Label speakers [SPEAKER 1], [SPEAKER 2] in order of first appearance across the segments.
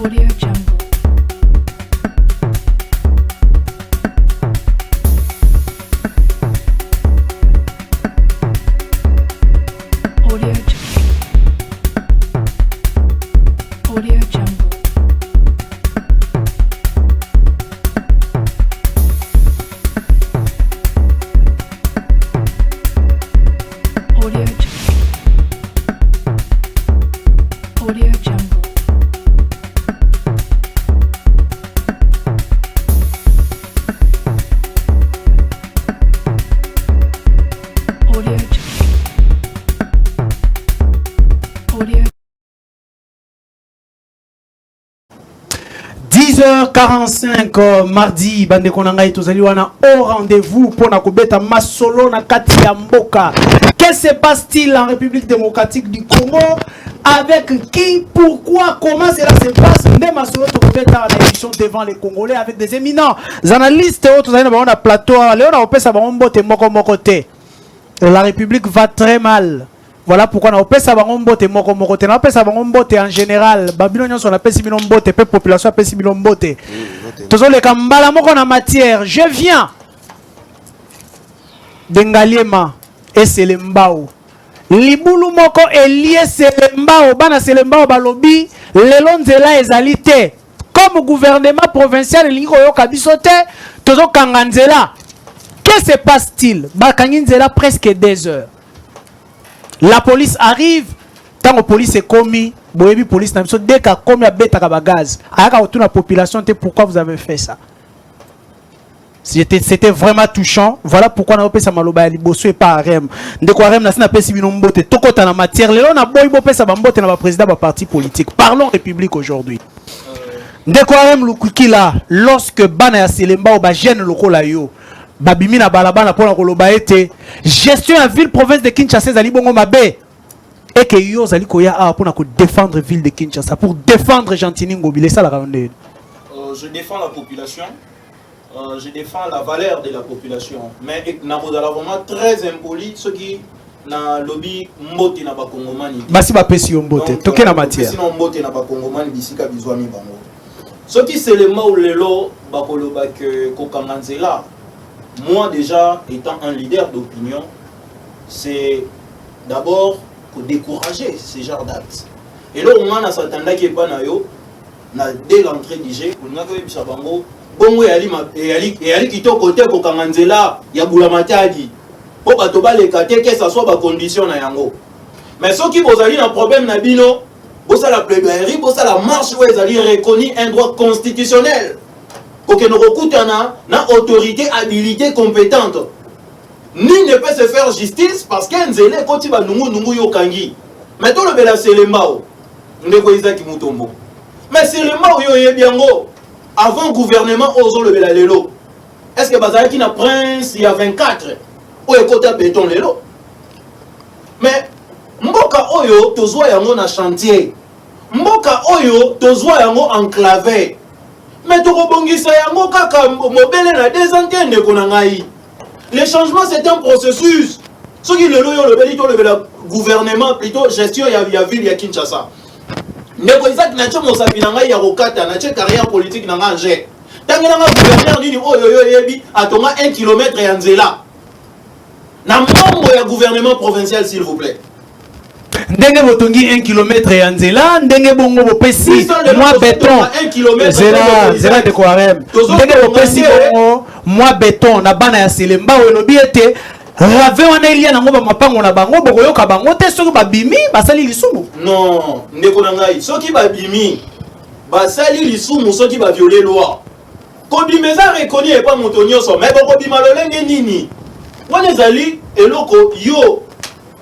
[SPEAKER 1] Audio Jungle. Audio Jungle. Audio Jungle. Audio Jungle. Audio Jungle. Audio Audio
[SPEAKER 2] 10h45 mardi bande konanga tozali wana au rendez-vous pour na kobeta masolo na kati ya mboka. Qu'est-ce se passe-t-il en République démocratique du Congo? Avec qui? Pourquoi? Comment cela se passe? Nde masolo to kobeta na émission devant les Congolais avec des éminents analystes autres tozali na ba plateau leo na opesa ba mbote moko te. La République va très mal. Voilà pourquoi on appelle ça mbote moko te. On appelle ça mbote en général. Babylone on appelle 6 millions mbote, peu population appelle 6 millions mbote. Toujours les kambala moko na matière. Je viens d'Engaliema et Selembao. Libulu moko elie Selembao, bana Selembao balobi lelo nzela ezalité. Comme gouvernement provincial lingo yo kabisote, tozo kanganzela. Qu'est-ce se passe-t-il? Bakanginzela presque 2 heures. La police arrive, tant que la police est commis, boyebi police n'a pas dès qu'à commis à bêta gaz. Aka autour la population, pourquoi vous avez fait ça? C'était vraiment touchant. Voilà pourquoi on a fait ça maloba liboso et pas rem. De quoi rem n'a pas si binom bote. Toko ta na matière. Léon a boy bo pesa bambote na ba président ba parti politique. Parlons République aujourd'hui. De quoi rem lukuki là lorsque bana ya Selemba ba jeune lokola yo. Babimi na balabana pour la koloba ete gestion à ville province de Kinshasa zali bongo mabe et que yo zali koya a pour na ko défendre ville de Kinshasa pour défendre Gentini Ngobile ça la ronde.
[SPEAKER 3] Je défends la population, je défends la valeur de la population, mais na kodala vraiment très impoli ceux qui na lobby mbote na ba kongomani
[SPEAKER 2] basi ba pesi yo mbote toke na matière
[SPEAKER 3] sinon mbote na ba kongomani bisika bizwami bango ceux qui c'est le mot lelo ba koloba que kokanganzela. Moi déjà, étant un leader d'opinion, c'est d'abord pour décourager ce genre d'actes. Et là, on a s'attendait qu'il n'y ait pas dès l'entrée du jeu, on a vu que Sabango, bon, il y a qui est côté pour Kanganzela, il y a Boulamatadi, pour que les quartiers, que ce soit la condition. Mais ceux qui ont un problème, Nabino, vous avez la plaidoirie, vous avez la marche où ils ont reconnu un droit constitutionnel. Pour que nous recoutons na autorité, habilité, compétente. Nul ne peut se faire justice parce qu'un zélé quand il va nous yokangi. Mais tout le bela c'est le mao. Nous ne Isaac Mutombo. Mais c'est le mao yo yebiango. Avant gouvernement ozo le bela lelo. Est-ce que bazar qui na prince il y a 24 ou écoute béton lelo. Mais mboka oyo tozwa yango na chantier. Mboka oyo tozwa yango enclavé. Mais tu rebondis yango kaka mobile na des antennes de konangai. Le changement c'est un processus. Ce qui le gouvernement plutôt gestion ya ville ya Kinshasa. Ndeko Isaac na tcho mosapi na ngai ya rokata na tche carrière politique na nganje. Tangela nga gouverneur nini oyo yebi atonga 1 km ya nzela. Na mambo ya gouvernement provincial s'il vous plaît.
[SPEAKER 2] Ndenge botongi 1 km ya nzela ndenge bongo bopesi moi béton
[SPEAKER 3] 1 km
[SPEAKER 2] zela de Kouarem ndenge bopesi bongo moi béton na bana ya Selemba elobi ete rave wana elia nango ba mapango na bango bokoyoka bango te soki babimi basali lisumu
[SPEAKER 3] non ndeko na ngai soki babimi basali lisumu soki ba violer loi kobimeza reconnu et pas moto nyonso mais bokobima lolenge nini wana ezali eloko yo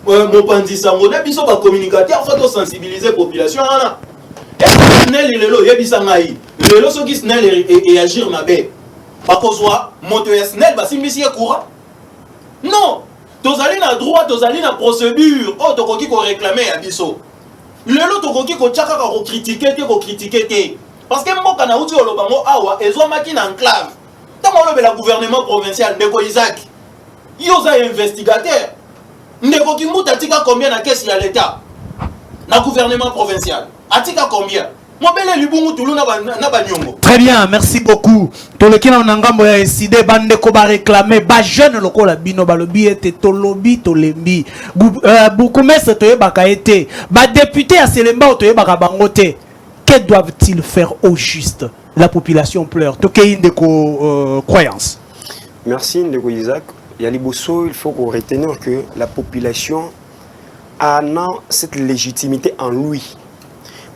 [SPEAKER 3] mopanzi sango na biso ba communicateur faut sensibiliser population ana et snel lelo yebisa ngai lelo soki snel et agir mabe bakozwa moto ya snel basimbisi ya courant non tozali na droit tozali na procédure o tokoki ko réclamer ya biso lelo tokoki ko tchaka ko critiquer te parce que mboka na uti olobango awa ezwa maki na enclave tango lobela gouvernement provincial ndeko Isaac yoza investigateur ndeko Kimuta atika combien na caisse ya l'état na gouvernement provincial atika combien Mobile libungu tulu na banyongo.
[SPEAKER 2] Très bien, merci beaucoup. To le kina onangambo ya décidé bande ko ba réclamer ba jeune lokola bino ba lobi ete to lobi to lembi. Boukoumès to yebaka ete ba député à Selemba to yebaka bango te. Que doivent-ils faire au juste? La population pleure. To ke inde ko croyance.
[SPEAKER 4] Merci Ndeko Isaac. Yaliboso, il faut qu'on retenir que la population a cette légitimité en lui.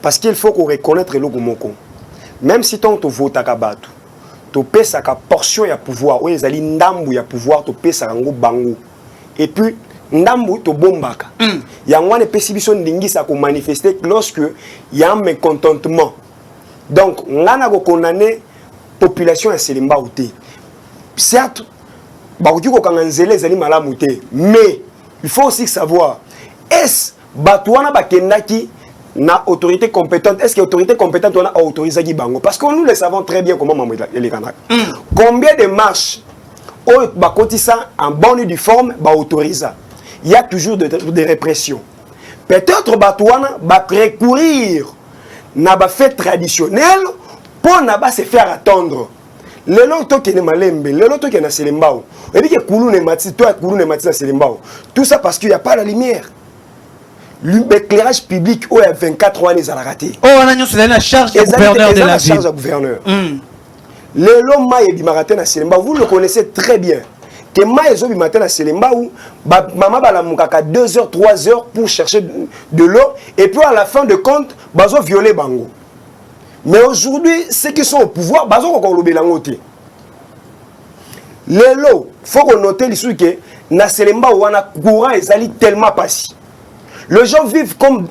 [SPEAKER 4] Parce qu'il faut qu'on reconnaisse le Gomoko. Même si tu votes à Kabatu, tu pèses à portion de pouvoir, ou les ndambu ya pouvoir, tu pèses à bango. Et puis, ndambu to bombaka. Il y a une possibilité de se manifester lorsque il y a un mécontentement. Donc, on a condamné la population à Selemba Outé. Certes, mais il faut aussi savoir, est-ce que na autorité compétente, est-ce que l'autorité compétente a autorisé Bango? Parce que nous le savons très bien comment les Kanaks. Combien de marches en bonne et due forme autorisent? Il y a toujours des répressions. Peut-être Batouana va recourir à fête traditionnelle pour se faire attendre. Le loto qui est malembe, le loto qui est na Selembao. Et puis que Koulou ne mati, toi Koulou ne mati na Selembao. Tout ça parce qu'il n'y a pas la lumière. L'éclairage public, il y a 24 ans, ils ont raté.
[SPEAKER 2] Oh, on a la charge du gouverneur de la ville.
[SPEAKER 4] Le long maïe du marathon na Selembao, vous le connaissez très bien. Que maïe zo du matin na Selembao, maman ba la moukaka 2 heures, 3 heures pour chercher de l'eau. Et puis à la fin de compte, bazo violer bango. Mais aujourd'hui, ceux qui sont au pouvoir, ils ont été langoté. Les lots, il faut qu'on note que na Selemba ou na courant est tellement passé. Les gens vivent comme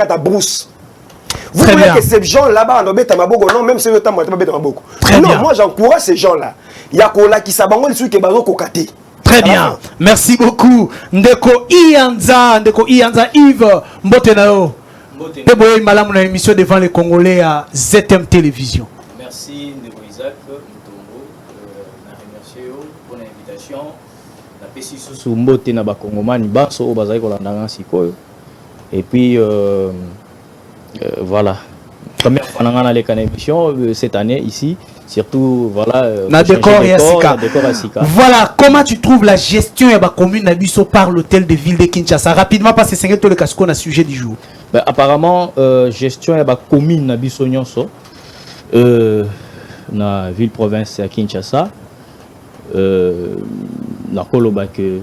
[SPEAKER 4] à brousse. Vous voulez que ces gens là-bas en obéta maboko non même si le temps maboko maboko. Non, moi j'encourage ces gens là. Il y a kola qui sabango les que bazo kokate.
[SPEAKER 2] Très bien. Merci beaucoup. Ndeko Ianza Yves Mbotenao. Teboye Malam na émission devant les Congolais à ZM Télévision.
[SPEAKER 5] Merci Ndeko Isaac Mutombo. Na remercier pour l'invitation. La pesi sous mbote na ba Congomani baso bazali kolanda sikoyo. Et puis voilà. Première fois na les émission cette année ici. Surtout, voilà.
[SPEAKER 2] Voilà, comment tu trouves la gestion de la commune Nabiso par l'hôtel de ville de Kinshasa? Rapidement, parce que c'est le casco na sujet du jour.
[SPEAKER 5] Ben, apparemment, gestion de la commune Nabiso Nyonso, na ville province à Kinshasa, na koloba que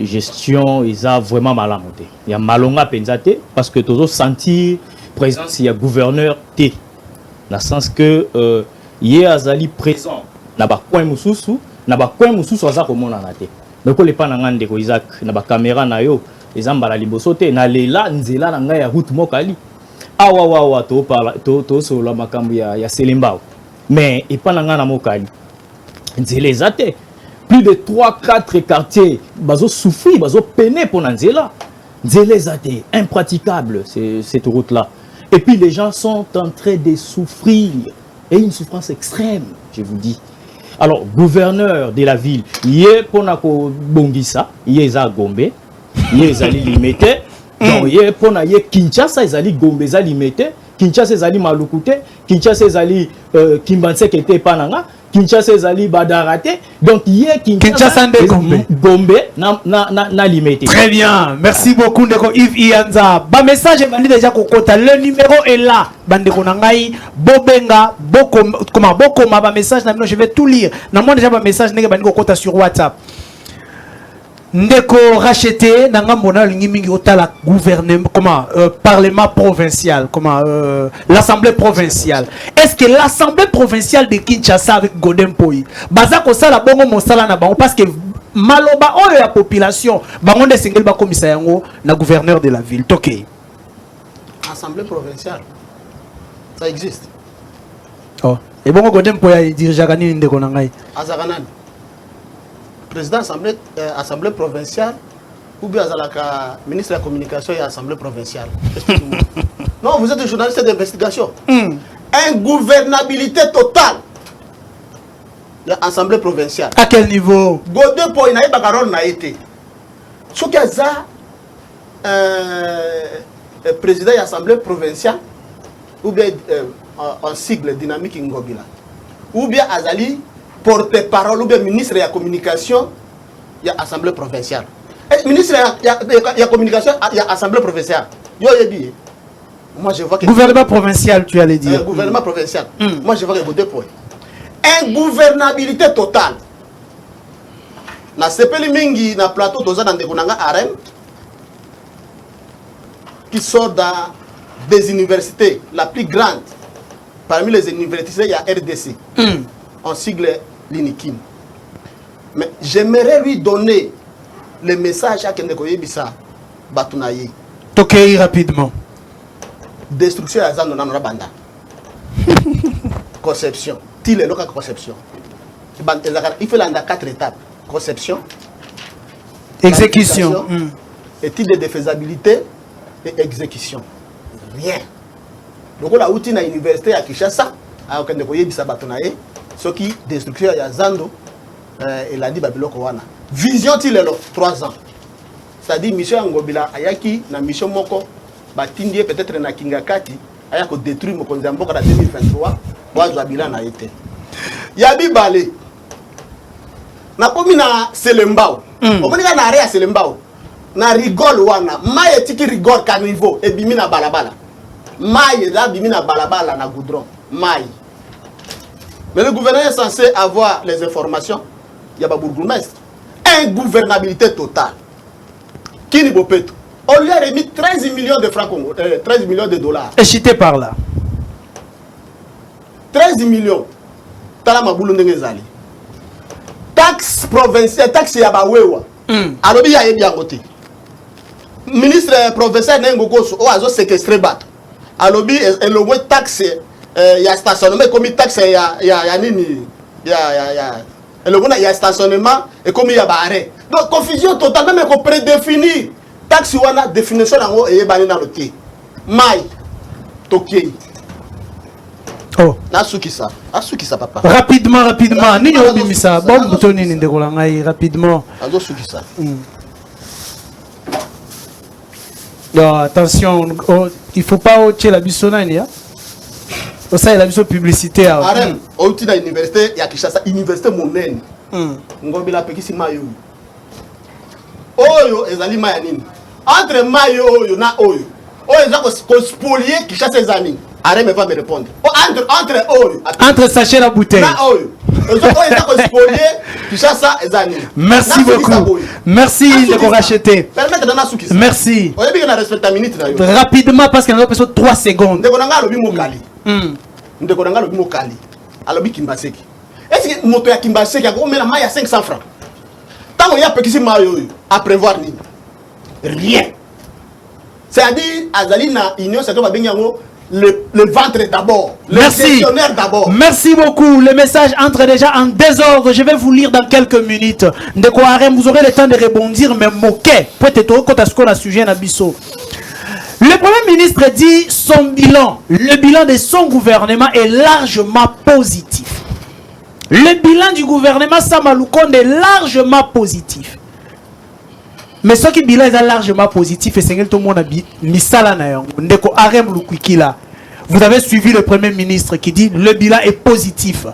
[SPEAKER 5] gestion, ils ont vraiment mal à monter. Il y a malonga penzate parce que tu as senti présence, il y a gouverneur T. Dans le sens que Yé azali présent na ba coin mususu aza komona na te donc les pa na ngande ko Isaac na ba caméra na yo ezambala liboso te na lela nzela na ngai ya route mokali awa to parla to solo makambu ya Selembao mais et pa na ngana mokali nzela ezate plus de 3-4 quartiers bazo souffrir bazo peiner pour na nzela ezate impraticable cette route là et puis les gens sont en train de souffrir. Et une souffrance extrême, je vous dis. Alors, gouverneur de la ville, il est pour Nako Bongisa, il est à Gombe, il est à limité, donc il est pour Naye Kinshasa, il est à Gombe, il est à limité, Kinshasa, il est à Malukute, Kinshasa, il est à Kimbanse, qui était Pananga, Kinshasa, il est à Badarate, donc il est Kinshasa, Gombe, na limité.
[SPEAKER 2] Très bien, merci beaucoup, Ndeko Yves Ianza. Ba message est déjà kokota, le numéro est là. Bandeko nangai, Bobenga, Bokoma, ba message, je vais tout lire. Namon déjà ba message, nega bandeko kota sur WhatsApp. Ndeko racheté, Nangamona, l'ingimi otala gouvernement, parlement provincial, l'assemblée provinciale. Est-ce que l'assemblée provinciale de Kinshasa avec Godem Poi, Bazako sala bongo mosala na bango parce que maloba oyo la population, bango de single ba commissaire na gouverneur de la ville. Toké.
[SPEAKER 6] Assemblée provinciale, ça existe.
[SPEAKER 2] Oh. Et bon Godem Poi dirige Gani Ndeko nangai.
[SPEAKER 6] Azaganan. Président assemblée provinciale ou bien Azalaka ministre de la communication et assemblée provinciale. Non, vous êtes un journaliste d'investigation. Ingouvernabilité totale. L'assemblée provinciale.
[SPEAKER 2] À quel niveau?
[SPEAKER 6] Godé pour une bagarre n'a été. Ce qui a président de l'assemblée provinciale, ou bien en sigle dynamique Ngobila, ou bien Azali porte-parole ou bien ministre de la communication, il y a assemblée provinciale. Et ministre il y a communication, il y a assemblée provinciale. Moi je vois que
[SPEAKER 2] Gouvernement provincial, tu allais dire.
[SPEAKER 6] Gouvernement provincial. Moi je vois que 2 points. Ingouvernabilité totale. Na sepeli mingi na plateau toza dans Ndekonanga Arem qui sort des universités la plus grande. Parmi les universités, il y a RDC. En sigle l'INIKIN. Mais j'aimerais lui donner le message à Kendeko Yebisa Batunaye.
[SPEAKER 2] Tokei rapidement.
[SPEAKER 6] Destruction à Zando Nanora Banda. Conception. Il est local conception. Il fait là 4 étapes. Conception.
[SPEAKER 2] Exécution.
[SPEAKER 6] Étude de défaisabilité et exécution. Rien. Donc on a outil à l'université à Kinshasa, à Kendeko Yebisa Batunaye, ce qui destruction à Zando. Il a dit Babiloko Wana. Vision il est là 3 ans. C'est-à-dire mission Ngobila ayaki na mission moko batindie peut-être na Kingakati ayako détruire mokonzi mboka na 2023 wazwa bilan na été. Yabi balé. Na komi na Selembao. Omonika na area Selembao. Na rigole wana, maye tiki rigole ka niveau e bimi na balabala. Maye da bimi na balabala na goudron. Maye. Mais le gouvernement est censé avoir les informations. Il y a pas bourgmestre. Ingouvernabilité totale. Qui n'est pas péto? On lui a remis 13 millions de francs Congo, 13 millions de dollars.
[SPEAKER 2] Échité par là.
[SPEAKER 6] 13 millions. Tala maboulou ndengezali. Taxe provinciale, taxe yabawewa. Alobi ya yebi yangote. Ministre provincial nengokoso o azo séquestrer bato. Alobi elongwe taxe ya stationnement comme taxe ya nini ya il y a stationnement et comme il y a barré. Donc confusion totale, même qu'on prédéfinit. Taxi wana définition en et bani dans le thé. Mai Tokyo.
[SPEAKER 2] Oh.
[SPEAKER 6] Nasuki ça papa.
[SPEAKER 2] Rapidement. Nini obimisa. Bon butoni ni ndekolangai rapidement.
[SPEAKER 6] Nasuki ça.
[SPEAKER 2] Non, attention, il faut pas otier la bisonani hein. Ça il a besoin de publicité.
[SPEAKER 6] Arem, au titre de l'université, il y a Kinshasa, université monnaie. Ngobila pekisi mayo. Oyo ezali maya nini? Entre mayo oyo na oyo. Oyo ezako spolier Kinshasa ezami. Arem va me répondre. Entre oyo.
[SPEAKER 2] Entre sachet la bouteille.
[SPEAKER 6] Na oyo. Ezako spolier Kinshasa ezami.
[SPEAKER 2] Merci beaucoup. Merci de vous racheter.
[SPEAKER 6] Permettez de nasuki.
[SPEAKER 2] Merci.
[SPEAKER 6] Oyo bi na respecte la minute na yo.
[SPEAKER 2] Rapidement parce qu'il y a besoin de 3 secondes.
[SPEAKER 6] Ndeko nanga lobi mokali. Ndeko nanga lobi mokali. Alobi Kimbaseki. Est-ce que moto ya Kimbaseki a combien la maille à 500 francs? Tant il y a petit mayo à prévoir ni rien. C'est-à-dire Azali na union c'est va bien le ventre d'abord, le gestionnaire d'abord.
[SPEAKER 2] Merci beaucoup. Le message entre déjà en désordre. Je vais vous lire dans quelques minutes. Ndeko Arem, vous aurez le temps de rebondir mais moquer. Peut-être quand est-ce qu'on a sujet na biso. Le Premier ministre dit son bilan, le bilan de son gouvernement est largement positif. Le bilan du gouvernement Samaloukonde est largement positif. Mais ce qui bilan est largement positif et c'est que tout le monde a dit misala na yango ndeko Arem Lukwikila. Vous avez suivi le Premier ministre qui dit le bilan est positif.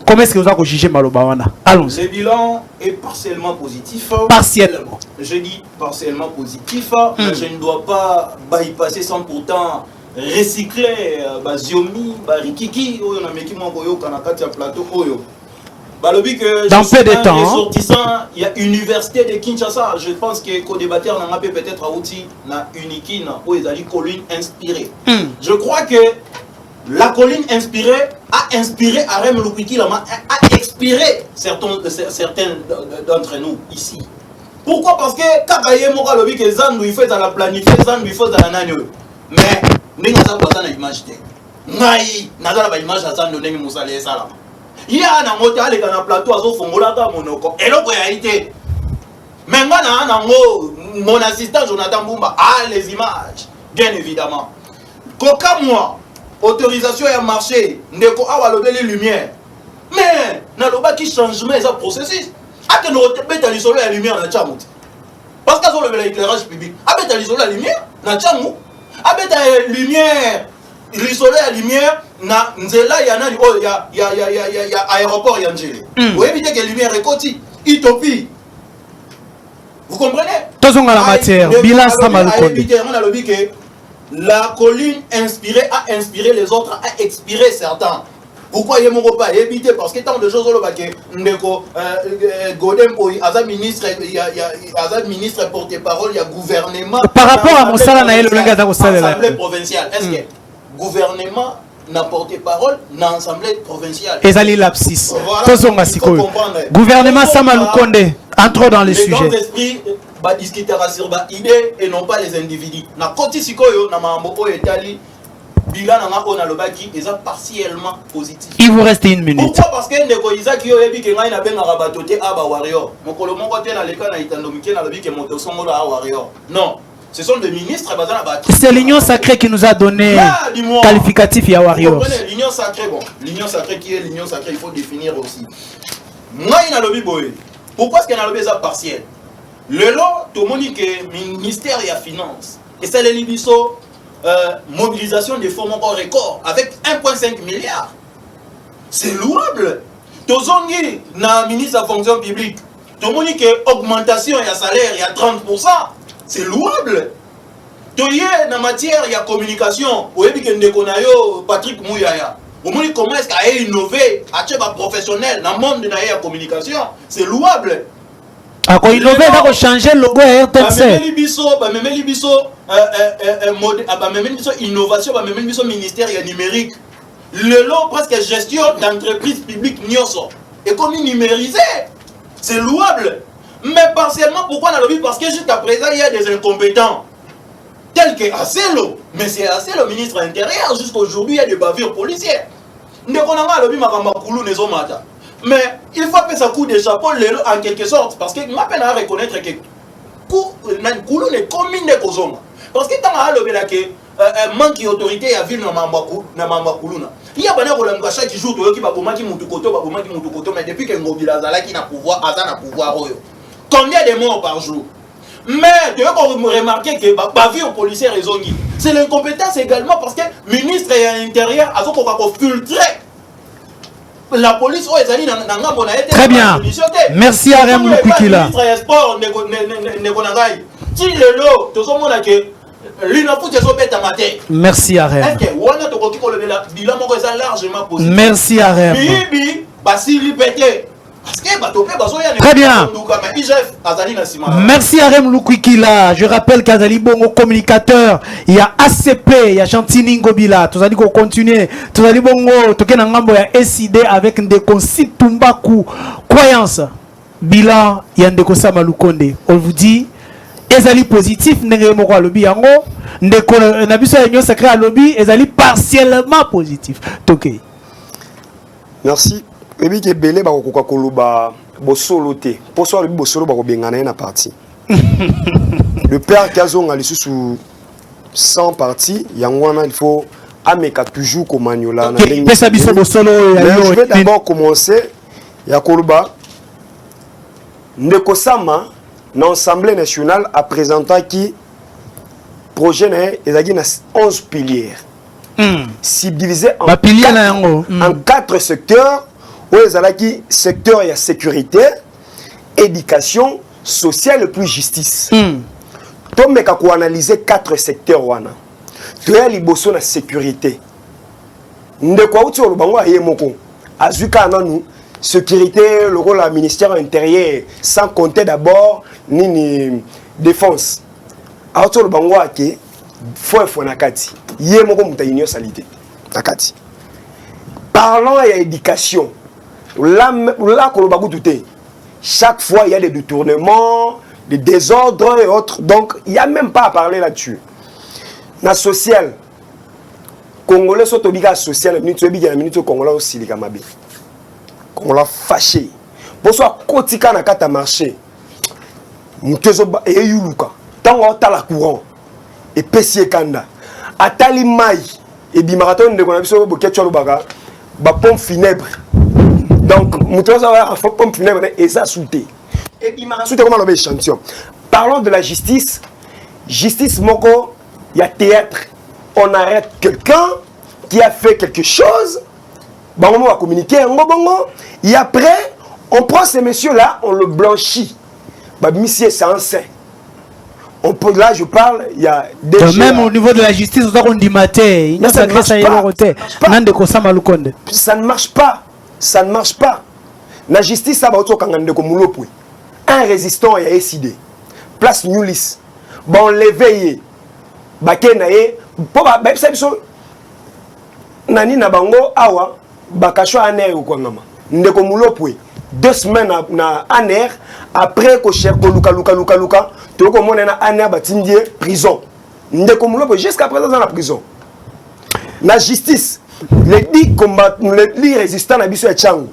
[SPEAKER 2] Comment est-ce que vous avez jugé Malobawana? Allons-y.
[SPEAKER 3] Le bilan est partiellement positif.
[SPEAKER 2] Partiellement.
[SPEAKER 3] Je dis partiellement positif, mais je ne dois pas bypasser sans pourtant recycler Ziomi, Rikiki, Oyo na meki moko yo kanakati ya plateau Oyo. Balobi que
[SPEAKER 2] dans peu de temps,
[SPEAKER 3] ressortissant, il y a université de Kinshasa. Je pense que co-débatteur n'a peut-être à outil na unikin où ils allaient colline inspirée. Je crois que la colline inspirée a inspiré Arem Lukwiki, a inspiré certains d'entre nous ici. Pourquoi? Parce que quand il y a un que Zandu il fait dans la planifier, Zandu il fait dans la nano. Mais nous n'avons pas une image. Nous n'avons pas une image à Zandu de Moussa et Salam. Il y a un moteur qui est dans le plateau à Zofongolaka Monoko. Et là, il y a été. Mais moi, mon assistant Jonathan Boumba a les images, bien évidemment. Coca moi, autorisation à marcher, ndeko awa les lumières. Mais, n'a pas qui changement ça processus. A que nous remettons l'isoler la lumière dans Tchamout. Parce que sur l'éclairage public, a mettre l'isoler la lumière dans Tchamout. A mettre la lumière risolo ya lumière na nzela ya nani oh ya aéroport ya Njele. Vous évitez que lumière ekoti Utopie. Vous comprenez?
[SPEAKER 2] Tozonga la matière, bilan Sama Lukonde.
[SPEAKER 3] On a lobby que la colline inspirée a inspiré les autres, a expiré certains. Pourquoi il mon repas éviter parce que tant de choses au baquet ndeko Godem Boy Azam ministre porte-parole il y a gouvernement
[SPEAKER 2] par rapport à Monsala na elo lenga za
[SPEAKER 3] assemblée provinciale est-ce que gouvernement n'a porte-parole dans assemblée provinciale
[SPEAKER 2] ezali lapsis tozonga sikoyo gouvernement Sama Lukonde entre dans le sujet
[SPEAKER 3] les grands esprits ba discuter sur ba idée et non pas les individus na koti sikoyo na mambo oyo etali bilan on a le baki est partiellement positif.
[SPEAKER 2] Il vous reste une minute.
[SPEAKER 3] Pourquoi? Parce que ndeko Isaki yo yebi ke ngai na benga rabatote aba warrior. Mokolo moko te na leka na itandomike na lobi ke moto songo la warrior. Non, ce sont des ministres bazana ba.
[SPEAKER 2] C'est l'union sacrée qui nous a donné qualificatif ya warrior.
[SPEAKER 3] L'union sacrée bon, l'union sacrée qui est l'union sacrée, il faut définir aussi. Moi ina lobi boy. Pourquoi est-ce que na lobi ça partiel? Le lot to moni ke ministère ya finance. Et c'est les libiso mobilisation des fonds encore record avec 1,5 milliard. C'est louable. Tozongi na ministre de la fonction publique. Tout le monde dit que augmentation et salaire il y a 30%. C'est louable. Toye na matière il y a communication. Oyebi ke ndeko na yo Patrick Mouyaya. Au moins comment est-ce qu'il a innové à tcheba professionnel dans le monde de la communication. C'est louable.
[SPEAKER 2] A ko innover va changer le logo à RTNC.
[SPEAKER 3] Memeli biso innovation memeli biso ministère numérique. Le lot presque gestion d'entreprise publique nyoso et comme numérisé. C'est louable. Mais partiellement pourquoi dans le but parce que jusqu'à présent il y a des incompétents tels que Acelo, mais c'est Acelo ministre de l'Intérieur jusqu'à aujourd'hui il y a des bavures policières. Ndekonanga le but makamba kulu nezomata. Mais il faut faire ça coup de chapeau en quelque sorte parce que je m'appelle à reconnaître que Koulou n'est commune de Kozoma. Parce que tant que manque d'autorité à ville na Koulou. Il y a bana ko chaque jour qui va bomaki mutukoto mais depuis que Ngobila Zala qui n'a pouvoir azana pouvoir combien de morts par jour. Mais tu veux remarquer que bavure policière rezongi. C'est l'incompétence également parce que ministre et intérieur a filtrer la police oh ezali na ngambo na été
[SPEAKER 2] très bien merci à Rem Lukikila
[SPEAKER 3] ministre sport neko na ngai ti lelo tozomona ke lina foot ezo beta matin
[SPEAKER 2] merci à Rem
[SPEAKER 3] est-ce que wana to koki ko lebela bilan moko eza largement positif
[SPEAKER 2] merci à Rem
[SPEAKER 3] bibi basili pété parce que bato pe bazo ya
[SPEAKER 2] très bien merci à Rem Lukikila je rappelle qu'Azali Bongo communicateur il y a ACP il y a Chantini Ngobila tous allez continuer tous allez Bongo tokena ngambo ya SID avec Ndeko Situmbaku croyance bilan ya Ndeko Sama Lukonde on vous dit ezali positif ndenge moko alobi yango ndeko na biso ya union sacrée alobi ezali partiellement positif toke
[SPEAKER 4] merci ebi ke belé ba ko koloba bosolo te poso alobi bosolo ba ko bengana na parti le père Kazonga lisusu 100 parti yangwana il faut ameka toujours komanyola na ndenge
[SPEAKER 2] pesa biso bosolo ya yo
[SPEAKER 4] je vais d'abord commencer ya koloba Ndeko Sama dans l'Assemblée nationale a présenté qui projet ezaki na 11 piliers subdivisé en 4 secteurs où ezalaki secteur ya sécurité, éducation, sociale et plus justice. Tomeka ko analyser 4 secteurs wana. Toya liboso na sécurité. Ndeko auti olobango aye moko. Azuka nanu sécurité, le rôle du ministère intérieur, sans compter d'abord ni défense. Alors, le bangwa ke faut nakati. Yé moko muta union salité. Nakati. Parlons de l'éducation. Là kolobaku touté. Chaque fois il y a des détournements, des désordres et autres. Donc il n'y a même pas à parler là-dessus. Na social. Congolais sont obligés à social, la minute congolais aussi les Kamabi. On l'a fâché. Pour ça, kotika na kata marché. Mutezo ba eyuluka. Tango tala courant. Et pesier kanda. Atali mai. Et bi marathon de konabiso bokecho lobaka. Ba pompe funèbre. Donc mutezo a pompe funèbre et ça souté. Et bi marathon souté comment l'obé échantillon. Parlons de la justice. Justice moko, il y a théâtre. On arrête quelqu'un, qui a fait quelque chose, on va communiquer, et après, on prend ces messieurs-là, on le blanchit. Monsieur, c'est un saint. Là, je parle, il y a des gens...
[SPEAKER 2] Même au niveau de la justice, on dit maté.
[SPEAKER 4] Ça ne marche pas. Ça ne marche pas. Ça ne marche pas. La justice, ça va être un résistant a décidé. Place Newlis. Bon, l'éveillé. Bakenaye. Nani na bango awa. Bakashwa aner ou quoi ngama. Ndeko mulopwe. 2 semaines na aner. Après ko cher ko luka. To ko mona na aner batindie prison. Ndeko mulopwe jusqu'à présent dans la prison. La justice. Les 10 combat, les 10 résistants na biso ya changu.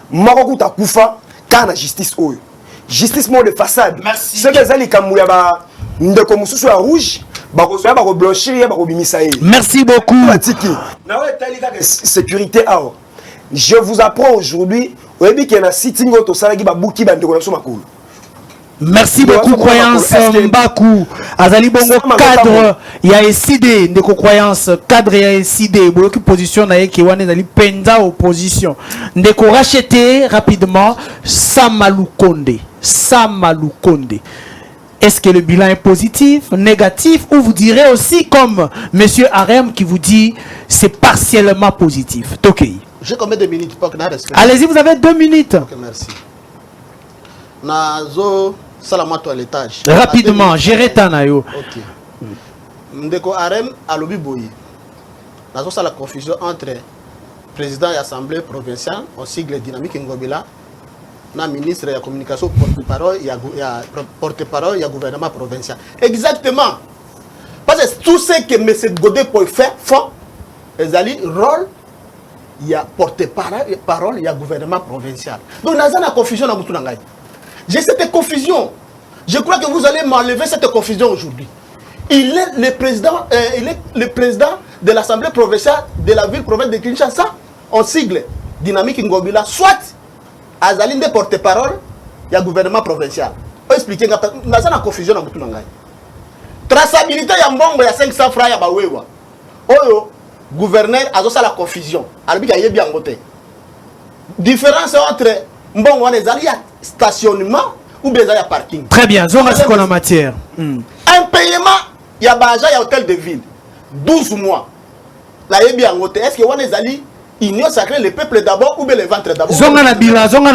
[SPEAKER 4] Moko kuta kufa kana na justice oyo. Justice mo de façade.
[SPEAKER 2] Merci.
[SPEAKER 4] Ce que zali kamuya ba ndeko mususu ya rouge, ba ko blanchir, ba ko bimisa ye.
[SPEAKER 2] Merci beaucoup.
[SPEAKER 4] Na ouais talika sécurité awa. Je vous apprends aujourd'hui, oyebi ke na sitting auto salaki ba buki ba ndeko na so makulu.
[SPEAKER 2] Merci beaucoup, Croyance Mbaku. Azali Bongo, cadre, il y a SID, Ndeko Croyance, cadre, il y a SID, Boloki position, il y a Zali Penda opposition. Ndeko racheté rapidement, Samalukonde. Est-ce que le bilan est positif, négatif, ou vous direz aussi comme Monsieur Arem qui vous dit c'est partiellement positif? Tokei.
[SPEAKER 6] J'ai combien de minutes pour que
[SPEAKER 2] allez-y, vous avez 2 minutes.
[SPEAKER 6] Ok, merci. Nazo salamato à l'étage.
[SPEAKER 2] Rapidement, gérer Tanayo.
[SPEAKER 6] Ok. Ndeko Arem à Lobi Boyi. Nazo ça la confusion entre président de l'Assemblée provinciale, au sigle dynamique Ngobila, na ministre de la communication porte-parole, il y a porte-parole, il y a gouvernement provincial. Exactement. Parce que tout ce que M. Godet peut faire, font, ils ont rôle, il y a porte-parole, il y a gouvernement provincial. Donc, nous avons la confusion dans tout le monde. J'ai cette confusion. Je crois que vous allez m'enlever cette confusion aujourd'hui. Il est le président de l'Assemblée provinciale de la ville provinciale de Kinshasa, en sigle dynamique Ngobila, soit Azali de porte-parole, il y a gouvernement provincial. On explique, nous avons la confusion dans tout le monde. Traçabilité, il y a mbongo, il y a 500 francs, il y a bawewa. Oyo, gouverneur, a la confusion. Alors, il y a bien voté. Différence entre mbongo, il y a stationnement ou bien il y a parking.
[SPEAKER 2] Très bien, zone ce qu'on a en matière.
[SPEAKER 6] Un paiement, il y a Baja, il y a hôtel de ville. 12 mois. Là, il y a bien voté. Est-ce que on est allé union sacrée, le peuple d'abord ou bien le ventre d'abord?
[SPEAKER 2] Zonga na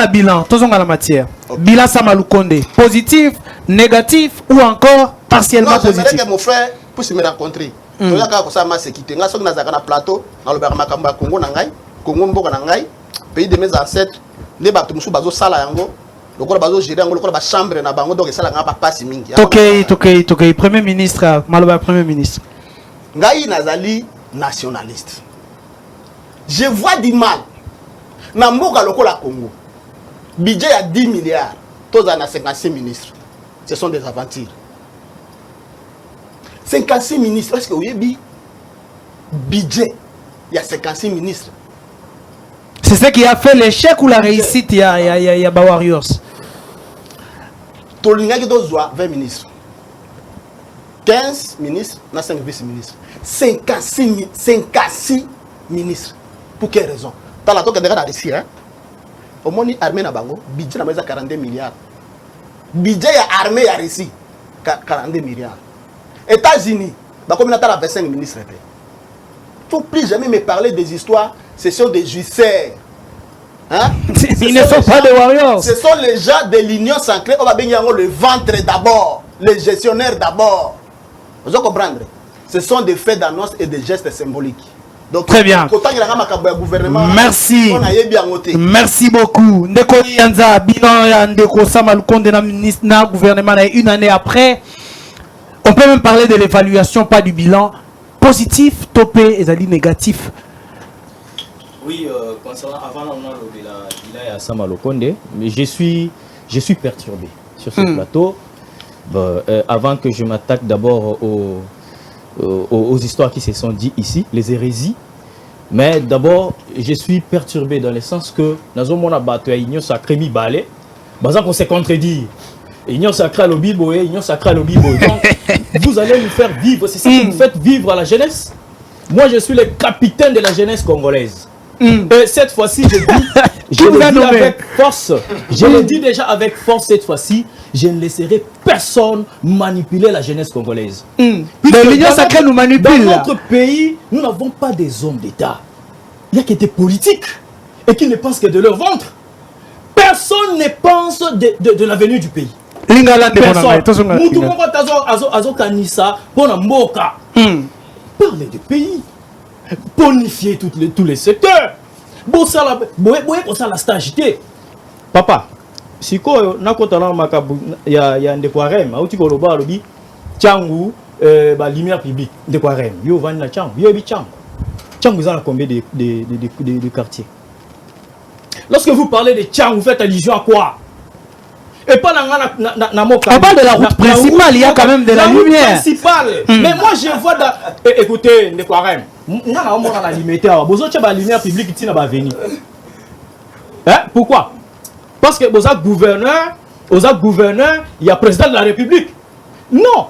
[SPEAKER 2] bilan, tout zonga la matière. Bilan Samalukonde, positif, négatif ou encore partiellement
[SPEAKER 6] non,
[SPEAKER 2] positif.
[SPEAKER 6] Je que mon frère puisse me rencontrer. Je vais ma sécurité. Je vais na plateau, dans le Barakamba Congo Nangai, Congo Mboka Nangai, pays de mes ancêtres, les Batumusu Bazo Sala Yango, le corps Bazo Géré, le corps chambre na bango donc ça la pas passe mingi.
[SPEAKER 2] Tokei, Premier ministre, Maloba Premier ministre.
[SPEAKER 6] Ngai Nazali nationaliste. Je vois du mal. Na mboka lokola Congo. Budget à 10 milliards. Tous à 56 ministres. Ce sont des aventures. 56 ministres. Est-ce que vous avez budget? Il y a 56 ministres.
[SPEAKER 2] C'est ce qui a fait l'échec ou la réussite? Il y a Warriors.
[SPEAKER 6] Tolinga qui doit 20 ministres. 15 ministres, 5 vice-ministres. 56 ministres. Pour quelle raison? Dans la toque de la Russie, au moins l'armée na bango, budget na 42 milliards. Budget ya armée ya Russie, 42 milliards. États-Unis, comme on a 25 ministres. Il ne faut plus jamais me parler des histoires, ce sont des juiceurs. Hein?
[SPEAKER 2] Ils ne sont pas des warriors.
[SPEAKER 6] Ce sont les gens de l'Union sacrée, on va bien le ventre d'abord, les gestionnaires d'abord. Vous comprenez? Ce sont des faits d'annonce et des gestes symboliques. Donc,
[SPEAKER 2] très bien. Merci. Merci beaucoup. Ndeko Yanza, bilan Ndeko Samalukonde na gouvernement une année après. On peut même parler de l'évaluation, pas du bilan. Positif, topé et négatif.
[SPEAKER 5] Oui, concernant avant le bilan à Samalukonde, mais je suis perturbé sur ce plateau. Avant que je m'attaque d'abord aux histoires qui se sont dites ici, les hérésies. Mais d'abord, je suis perturbé dans le sens que nous avons battu à l'Union sacrée mi-balé. Parce qu'on s'est contredit. L'Union sacrée à l'Obiboé, l'Union sacrée à l'Obiboé. Donc, vous allez nous faire vivre, c'est ça que vous faites vivre à la jeunesse. Moi, je suis le capitaine de la jeunesse congolaise. Et cette fois-ci, je
[SPEAKER 2] Qui vous a
[SPEAKER 5] le dis
[SPEAKER 2] nommé?
[SPEAKER 5] avec force. Je le dis déjà avec force cette fois-ci. Je ne laisserai personne manipuler la jeunesse congolaise. Puisque
[SPEAKER 2] l'Union
[SPEAKER 5] dans
[SPEAKER 2] sacrée
[SPEAKER 5] notre-
[SPEAKER 2] nous manipule.
[SPEAKER 5] Dans notre pays, nous n'avons pas des hommes d'État. Il n'y a que des politiques et qui ne pensent que de leur ventre. Personne ne pense de l'avenir du pays.
[SPEAKER 2] Lingala de
[SPEAKER 5] Personne.
[SPEAKER 2] Bonanga.
[SPEAKER 5] Mutu moko azo kanisa pona mboka. Parler du pays. Bonifier tous les secteurs. Boye la stagité. Papa, si ko nakota na makabu ya ndekwarem, auti ko loba lobi Tchangu ba lumière publique ndekwarem. Yo vani na Tchangu, yo bi Tchangu. Tchangu ils ont combien de quartiers? Lorsque vous parlez de Tchangu, vous faites allusion à quoi? Et pas dans mon
[SPEAKER 2] On parle de la route principale, il y a quand même de la lumière.
[SPEAKER 5] Principale. Mais moi je vois dans... Écoutez, Ndekwarem, on a la limité. Vous avez la lumière publique qui n'a pas venu. Pourquoi? Parce que vous êtes gouverneur, il y a président de la République. Non.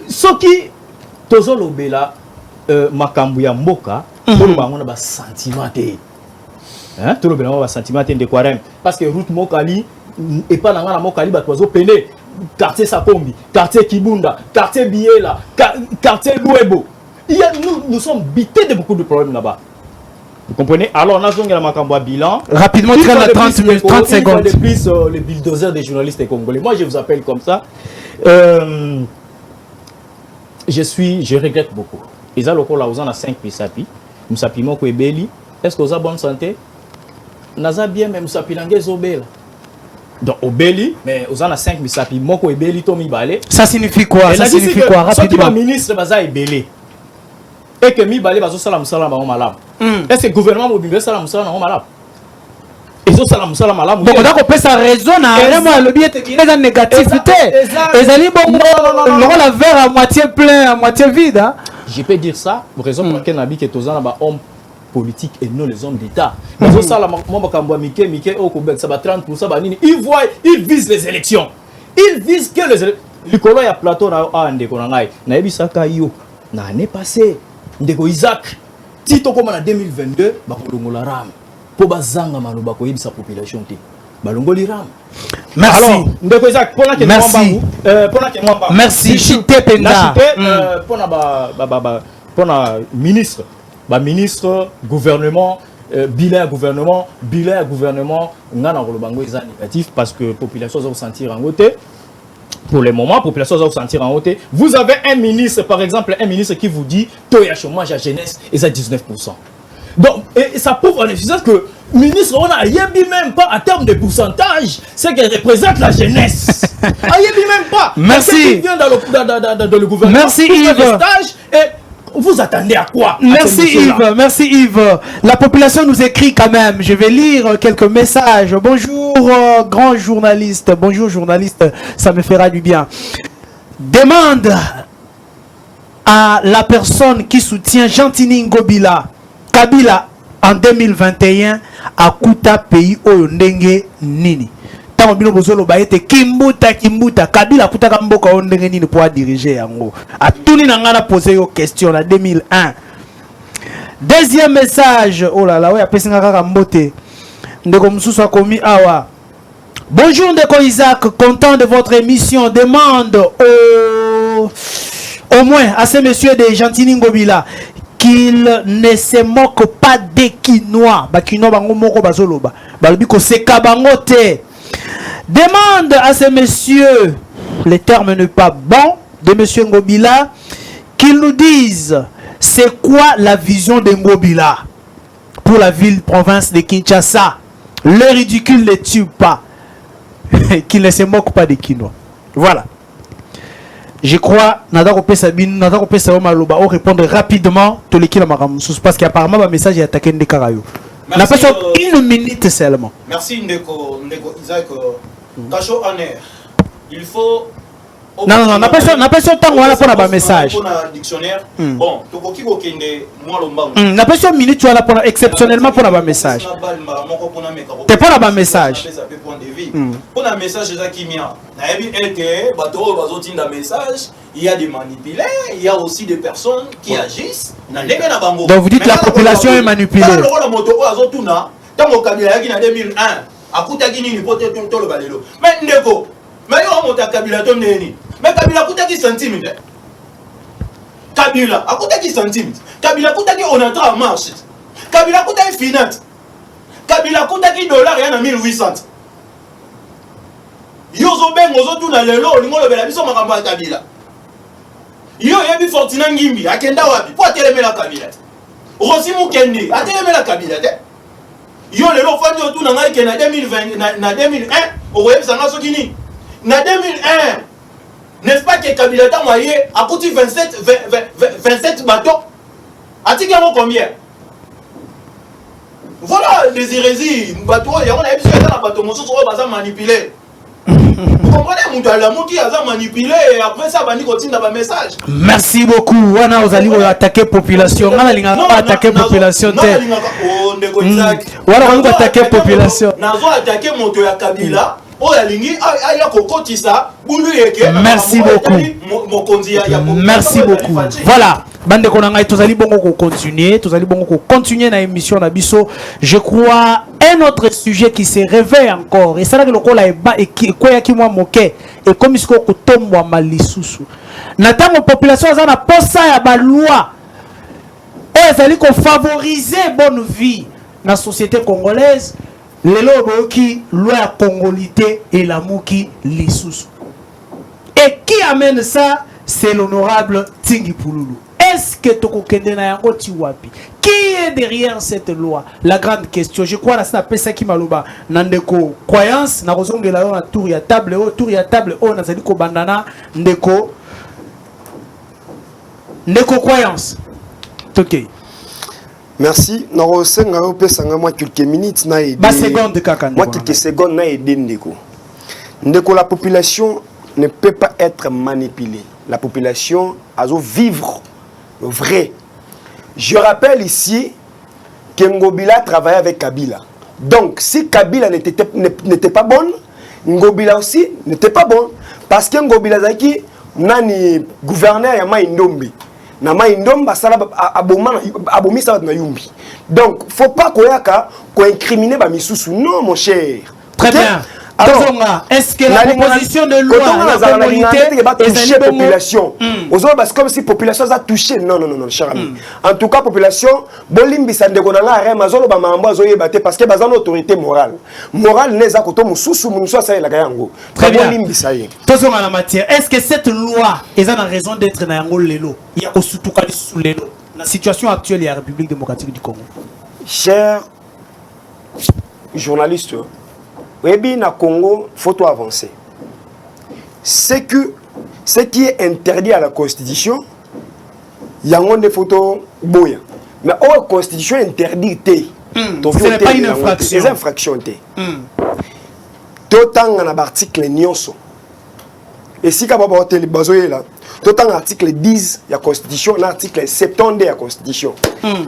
[SPEAKER 5] Ce qui... Tozo lobela makambu ya mboka, on a un sentiment. Tout le monde a un sentiment de Ndekwarem. Parce que route Mokali, et pas dans la Mokali, bah, Pene, quartier Sakombi, quartier Kibunda, quartier Biela, quartier Louebo. Nous sommes bités de beaucoup de problèmes là-bas. Vous comprenez? Alors, on a besoin de bilan.
[SPEAKER 2] Rapidement, 30 secondes.
[SPEAKER 5] De plus, le bulldozer des journalistes congolais. Moi, je vous appelle comme ça. Je regrette beaucoup. Ils ont le 5 pisapi. Musapi moko ebeli. Est-ce que vous avez bonne santé? Naza bien, mais Musapi langue zobela. Donc, obeli, mais vous avez 5 misapi moko ebeli to mibale.
[SPEAKER 2] Ça signifie quoi? Ça signifie quoi? Rapidement.
[SPEAKER 5] Ce qui ministre baza ebeli. Et que mibale bazo salam salam ba malam. Est-ce que le gouvernement mobile salam salam ba malam? Et so salam salam malam.
[SPEAKER 2] Donc on a compris sa raison à vraiment le biais est négatif. Les alliés bon la verre à moitié plein, à moitié vide. Hein?
[SPEAKER 5] Je peux dire ça, pour raison pour laquelle Nabi est aux hommes politiques et non les hommes d'État. Mais au salam Mike au Québec ça va 30% ba nini. Ils visent les élections. Ils visent que les élections. Le colo ya plateau na ndeko na ngai. Na ebisaka yo na année passée. Ndeko Isaac tito comme en 2022 bakolongola ram po bazanga maloba ko yebisa population te balongoli ram.
[SPEAKER 2] Merci.
[SPEAKER 5] Alors ndeko Isaac pona ke
[SPEAKER 2] merci. Merci Chité Penda
[SPEAKER 5] pona ministre gouvernement bilan gouvernement ngana kolobango eza négatif parce que population va sentir en côté. Pour le moment, la population va se sentir en haut. Vous avez un ministre, par exemple, qui vous dit taux de chômage à jeunesse est à 19%. Donc, et ça prouve en évidence que le ministre, on a même pas en termes de pourcentage, c'est qu'elle représente la jeunesse. Même pas.
[SPEAKER 2] Merci.
[SPEAKER 5] Qui vient dans le gouvernement.
[SPEAKER 2] Merci Yves.
[SPEAKER 5] Et vous attendez à quoi?
[SPEAKER 2] Merci Yves. La population nous écrit quand même. Je vais lire quelques messages. Bonjour grand journaliste. Bonjour journaliste, ça me fera du bien. Demande à la personne qui soutient Gentini Ngobila Kabila en 2021 à Kuta pays Oyondenge Nini. Tant bino bozolo baete kimbuta Kabila kuta kamboka ondenge nini pour diriger yango. A tuni nangana poser yo question en 2001. Deuxième message, oh là là, ouais, apesinga kaka mbote. Ndeko mususu akomi awa. Bonjour Ndeko Isaac, content de votre émission. Demande au moins à ces messieurs de Gentini Ngobila qu'il ne se moque pas des Kinois. Ba Kinois bango moko bazoloba. Balobi ko seka bango te. Demande à ces messieurs, le terme n'est pas bon, de monsieur Ngobila, qu'ils nous disent c'est quoi la vision de Ngobila pour la ville-province de Kinshasa. Le ridicule ne tue pas, qu'il ne se moque pas des Kinois. Voilà. Je crois, Nadako Pesabine, Nadako Pesabine, on répondre rapidement tous les kilomètres parce qu'apparemment, le message est attaqué de Karayo. On a passé une minute seulement.
[SPEAKER 3] Merci Ndeko Isaac. Cacho Aner. Il faut
[SPEAKER 2] Non, n'a pas sur temps voilà pour un message.
[SPEAKER 3] Pour un dictionnaire. Bon, tu vois qui est moi l'omba.
[SPEAKER 2] N'a pas sur minute voilà pour exceptionnellement pour un message. T'es pas là-bas message.
[SPEAKER 3] Pour un message déjà qui m'a. Il y a des manipulés, il y a aussi des personnes qui agissent.
[SPEAKER 2] Donc vous dites la population est manipulée.
[SPEAKER 3] Tant au Kabila qui en 2001, à Koutaki ni pote tout le balelo. Mais ndeko, mais yo monta Kabila to neni. Mais Kabila Koutaki centimètre. Kabila, à Koutaki centimètre. Kabila Koutaki on entra en marche. Kabila Koutaki finance. Kabila Koutaki dollar ya na 1800. Yo zo bengo zo tuna lelo lingo lobela biso makambo ya Kabila. Yo yebi Fortuna Ngimbi akenda wapi? Po telemela Kabila. Rosi Mukendi atelemela Kabila te. Yo le lo fandi autour na ngai ke na 2020 na 2001 au web sanga sokini na 2001 n'est-ce pas que Kabila ta moyen a coûté 27 bateaux atika mo combien voilà les hérésies bateaux ya on a eu ça na bateau mosusu ko baza manipuler. Vous comprenez mon la mon qui a manipulé et après ça bani continue dans message.
[SPEAKER 2] Merci beaucoup. Wana ozali attaquer population. Ngala linga attaquer population te. Wana on attaquer population.
[SPEAKER 3] Nazo attaquer moto ya Kabila. Oh ya lingi aya kokotisa bulu yeke.
[SPEAKER 2] Merci beaucoup. Merci beaucoup. Voilà. Bande konanga tozali bongo ko continuer na émission na biso. Je crois un autre sujet qui se réveille encore et ça là que lokola eba et koya ki mwa moke et comme isko ko tombwa malisusu. Na tango population za na posa ya ba loi. Et ça li ko favoriser bonne vie na société congolaise. Lelo boki loi ya congolité et la muki lisusu. Et qui amène ça? C'est l'honorable Tingi Pululu. Est-ce que Tokokende na yango tiwapi? Qui est derrière cette loi? La grande question. Je crois que c'est ça qui maloba. Nandeko croyance na kozongela yo na tour ya table o na zali ko bandana ndeko croyance. OK.
[SPEAKER 4] Merci. Naro senga o pesanga moi quelques minutes na aider.
[SPEAKER 2] Ba seconde kaka.
[SPEAKER 4] Moi quelques secondes na aider ndeko. Ndeko, la population ne peut pas être manipulée. La population a vivre vrai. Je rappelle ici que Ngobila travaillait avec Kabila. Donc, si Kabila n'était pas bonne, Ngobila aussi n'était pas bon. Parce que Ngobila Zaki, nani gouverneur ya Maïndombi. Na Maïndomba, ça abomi ça na yumbi. Donc, faut pas qu'on incrimine Bamisusu. Non, mon cher.
[SPEAKER 2] Très bien. Alors, est-ce que la proposition de loi la communauté
[SPEAKER 4] va toucher la population? C'est comme si la population a touché. Non, cher ami. En tout cas, la population, Bolimbi Sandegonala, Remazolo, Bamambo, Zoye Bate, parce que y a une autorité morale. Morale n'est pas comme Soussou, Moussa, ça y est la Gayango.
[SPEAKER 2] Très bien. Toujours en la matière, est-ce que cette loi est en raison d'être dans Yango Lelo? Il y a aussi tout cas sous Lelo. La situation actuelle de la République démocratique du Congo.
[SPEAKER 4] Chers journalistes, oui, na Congo, il faut avancer. C'est que ce qui est interdit à la Constitution, il y a des photos boya. Mais la Constitution interdit.
[SPEAKER 2] Ce n'est pas une infraction.
[SPEAKER 4] C'est une infraction. D'autant dans l'article Nyonso. Et si vous avez l'article 10 de la Constitution, l'article 70 de la Constitution,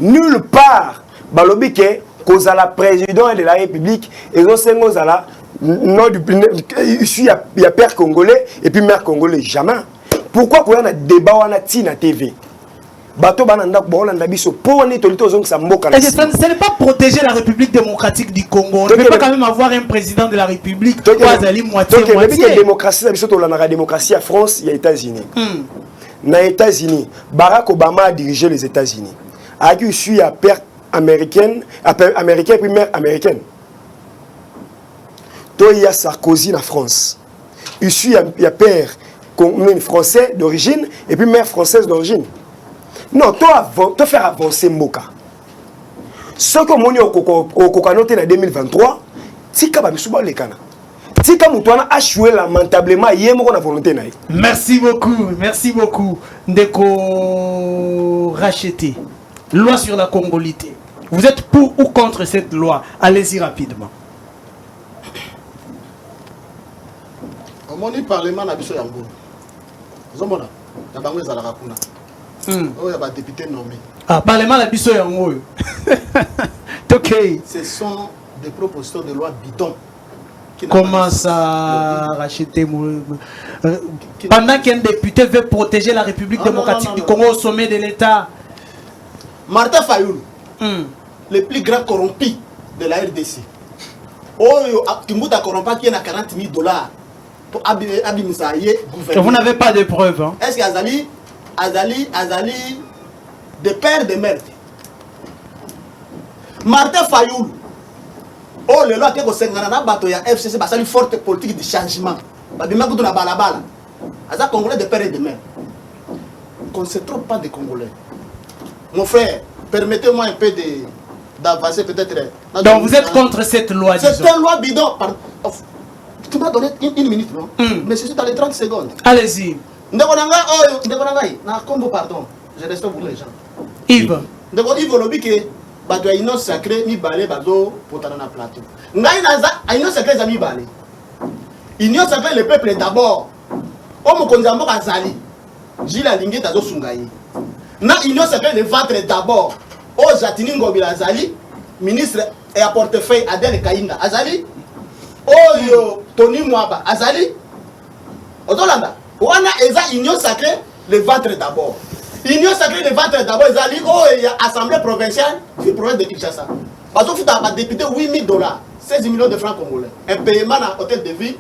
[SPEAKER 4] nulle part, balobi ke kozala président de la République et ozala non du ici il y a père congolais et puis mère congolais jamais. Pourquoi qu'on a un débat on a tina TV bato bananda bolanda biso pour ne tolito zong sa mboka.
[SPEAKER 2] Ce n'est pas protéger la République démocratique du Congo. On ne peut pas quand même avoir un président de la République qui est moitié.
[SPEAKER 4] Donc la démocratie la biso la démocratie à France, il y a États-Unis. Na États-Unis, Barack Obama a dirigé les États-Unis. A eu issu à père américaine et puis mère américaine. Donc il y a Sarkozy en France. Issu il y a père français d'origine et puis mère française d'origine. Non, tu faire avancer Mboka. Ce que mon au noté en 2023, tika ba misuba lekana. Tika mutwana a joué lamentablement yemo na volonté na.
[SPEAKER 2] Merci beaucoup. Ndeko racheté. Loi sur la congolité. Vous êtes pour ou contre cette loi? Allez-y rapidement.
[SPEAKER 6] Au Parlement na biso yango. Zomona, il y a bango ezalaka kuna. Oh, il y a des députés nommés.
[SPEAKER 2] Ah, parlement la biso yango. Ok.
[SPEAKER 6] Ce sont des propositions de loi bidon.
[SPEAKER 2] Comment ça racheter pendant qu'un député veut protéger la République démocratique du Congo au sommet de l'État.
[SPEAKER 6] Martin Fayoulou, le plus grand corrompu de la RDC. Oh, Kimbuta corrompu qui est à $40 000 pour abimisa gouvernement.
[SPEAKER 2] Vous n'avez pas de preuves. Hein?
[SPEAKER 6] Est-ce qu'Azali de père de mère? Martin Fayoulou. Oh, le loi qui est na bato ya FCC, c'est une forte politique de changement. Babima kutu na balabala. Aza Congolais de père et de mère. Qu'on ne se trompe pas des Congolais. Mon frère, permettez-moi un peu d'avancer peut-être.
[SPEAKER 2] Donc vous êtes contre cette loi?
[SPEAKER 6] C'est une loi bidon. Tu m'as donné une minute, non? Mais c'est dans les 30 secondes.
[SPEAKER 2] Allez-y.
[SPEAKER 6] Ndekonanga, na combo pardon. Je reste pour les gens.
[SPEAKER 2] Yves.
[SPEAKER 6] Ndeko Yves lobi ke bato ya ino sacré mi balé bazo potana na plateau. Ngai naza ino sacré za mi balé. Union sacré le peuple d'abord. O mokonzi mboka azali. Jila lingi tazo sungaye. Na union sacré le ventre d'abord. O Jatini Ngobila azali, ministre et à portefeuille Adel Kainga azali. Oyo Tony Mwaba azali. Odolanda. Wana eza union sacrée le ventre d'abord. Union sacrée le ventre d'abord ezali oh il y a assemblée provinciale du province de Kinshasa. Parce que futa ba député $8 000, 16 millions de francs congolais. Un paiement à hôtel de ville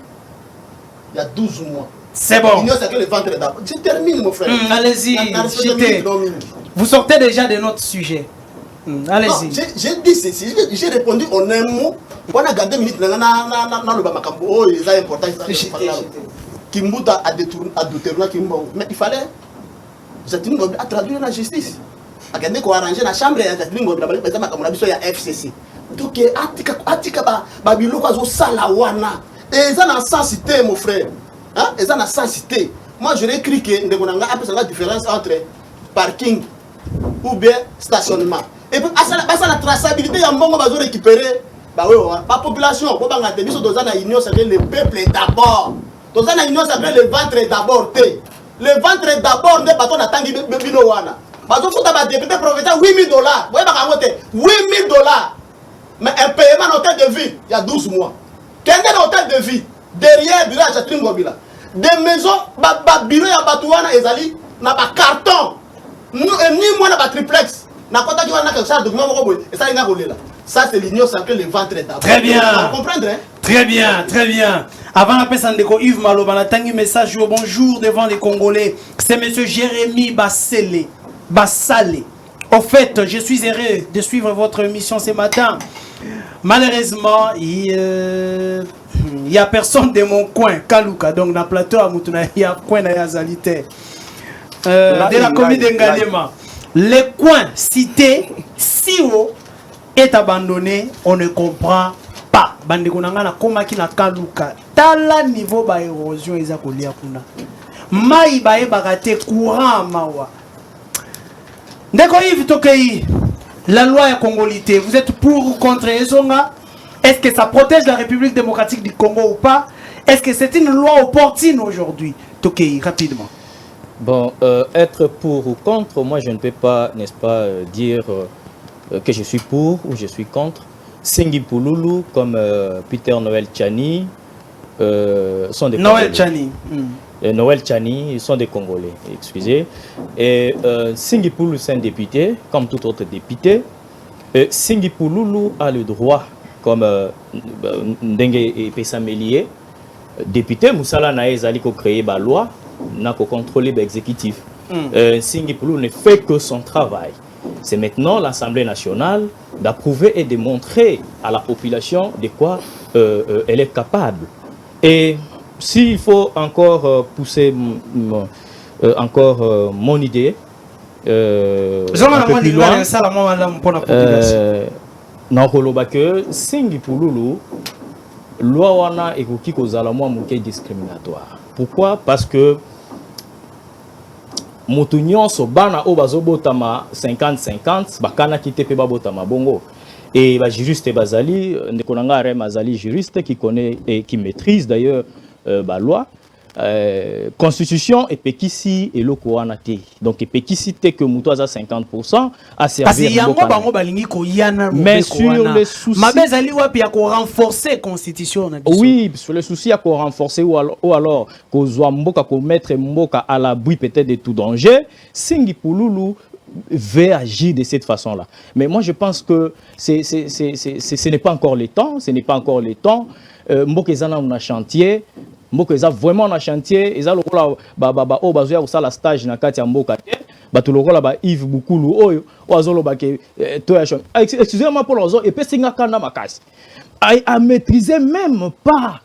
[SPEAKER 6] il y a 12 mois.
[SPEAKER 2] C'est bon.
[SPEAKER 6] Union sacrée le ventre d'abord. Je termine mon frère.
[SPEAKER 2] Allez-y. Vous sortez déjà de notre sujet. Allez-y.
[SPEAKER 6] J'ai dit ceci, j'ai répondu en un mot. On a gardé minutes dans le Bamakambo. Oh, il est important. Kimbuta a détourné Kimbuta. Mais il fallait. Jatini Ngobila a traduit la justice. A gagné quoi arranger la chambre et Jatini Ngobila. Par exemple, comme on a vu, il y a FCC. Donc, Atika Babilo Kazo Salawana. Et ça n'a sans cité, mon frère. Hein? Et ça n'a sans cité. Moi, j'aurais écrit que nous avons la différence entre parking ou bien stationnement. Et puis, la traçabilité, il y a un bon besoin de récupérer. Bah oui, la population, pour que l'union s'appelle le peuple d'abord. Dans la union s'appelle le ventre d'abord. Le ventre d'abord n'est pas ton attendu de Binowana. Parce que vous avez député provincial $8 000. Vous voyez, $8 000. Mais un paiement d'hôtel de vie, il y a 12 mois. Quel est l'hôtel de vie? Derrière, il y a Jatini Ngobila. Des maisons, bureau à Batouana et Zali, n'a pas carton. Ni moi, n'a pas triplex. N'a pas quelque chose de document. Et ça, il y a là. Ça, c'est l'union sacrée, le ventre d'abord.
[SPEAKER 2] Très bien.
[SPEAKER 6] Vous comprenez, hein?
[SPEAKER 2] Très bien, très bien. Avant la paix, Yves Maloba, on a un message au bonjour devant les Congolais. C'est monsieur Jérémy Bassale. Au fait, je suis heureux de suivre votre émission ce matin. Malheureusement, il n'y a personne de mon coin, Kaluka. Donc, dans le plateau, il y a un coin de la commune d'Engalema. Les coins cités si haut est abandonné, on ne comprend pas. Bandeko nanga na koma ki na Kaluka. Tala niveau ba érosion eza kolia kuna. Mai ba e bagate courant mawa. Ndeko Yves Tokei, la loi ya congolité, vous êtes pour ou contre Ezonga? Est-ce que ça protège la République démocratique du Congo ou pas? Est-ce que c'est une loi opportune aujourd'hui? Tokei, rapidement.
[SPEAKER 5] Bon, être pour ou contre, moi je ne peux pas, n'est-ce pas, dire que je suis pour ou je suis contre. Singi Pouloulou, comme Peter Noël Tchani, sont des
[SPEAKER 2] Noël Tchani.
[SPEAKER 5] Noël Tchani, ils sont des Congolais, excusez. Et Singi Pouloulou, c'est un député, comme tout autre député. Singi Pouloulou a le droit, comme Ndenge et Pessamelier, député, Moussala Naez Ali, qui créé la loi, n'a qu'à contrôler l'exécutif. Singi Pouloulou ne fait que son travail. C'est maintenant l'Assemblée nationale d'approuver et de montrer à la population de quoi elle est capable. Et s'il faut encore pousser encore mon idée, un peu plus loin, Singi Pouloulou, loi wana ekoki kozala mwa moke discriminatoire. Pourquoi? Parce que moto nyonso bana o bazobotama 50-50 bakana kite pe babotama bongo. Et ba juriste bazali ndeko nanga Rem azali juriste qui connaît et qui maîtrise d'ailleurs la loi. constitution epekisi eloko wana te. Donc epekisi te que muto aza 50% à servir.
[SPEAKER 2] Parce qu'il y a un bango balingi ko yana.
[SPEAKER 5] Mais sur les soucis.
[SPEAKER 2] Mabezali wapi ya ko renforcer constitution na biso.
[SPEAKER 5] Oui, sur les soucis à ko renforcer ou alors ko zwa mboka ko mettre mboka à l'abri peut-être de tout danger. Singi Pululu veut agir de cette façon-là. Mais moi je pense que ce n'est pas encore le temps, ce n'est pas encore le temps. Mboka ezana na chantier. Mboka eza vraiment na chantier, eza lokola o bazoya kosala stage na kati ya mboka te. Bato lokola ba Yves Bukulu oyo azolo ba ke to ya chon. Excusez-moi pour l'ozo et pesinga kana makasi. À maîtriser même pas.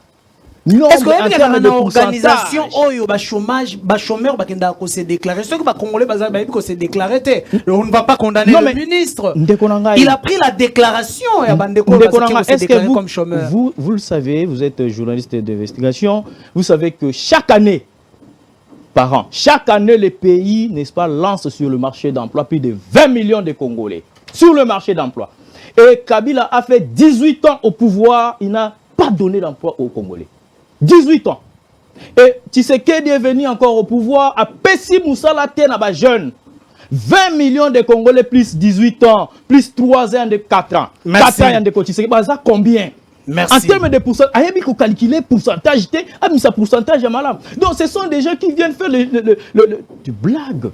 [SPEAKER 5] Non,
[SPEAKER 2] est-ce que y a une organisation oyo ba chômage, ba chômeur ba kenda ko se déclarer. Ceux que ba congolais ba ba ko se déclarer te. On ne va pas condamner le ministre. Il a pris la déclaration et bandeko ba se déclarer comme chômeur.
[SPEAKER 5] Vous le savez, vous êtes journaliste d'investigation, vous savez que chaque année par an, chaque année le pays, n'est-ce pas, lance sur le marché d'emploi plus de 20 millions de Congolais sur le marché d'emploi. Et Kabila a fait 18 ans au pouvoir, il n'a pas donné d'emploi aux Congolais. 18 ans. Et Tshisekedi est venu encore au pouvoir à Pessi Moussala Tenaba jeune. 20 millions de Congolais plus 18 ans, plus 3 ans de 4 ans.
[SPEAKER 2] Merci.
[SPEAKER 5] 4 ans de Tshisekedi. Ça combien?
[SPEAKER 2] Merci.
[SPEAKER 5] En termes de pourcentage, il faut calculer pourcentage. Ce pourcentage est malade. Donc ce sont des gens qui viennent faire du blague.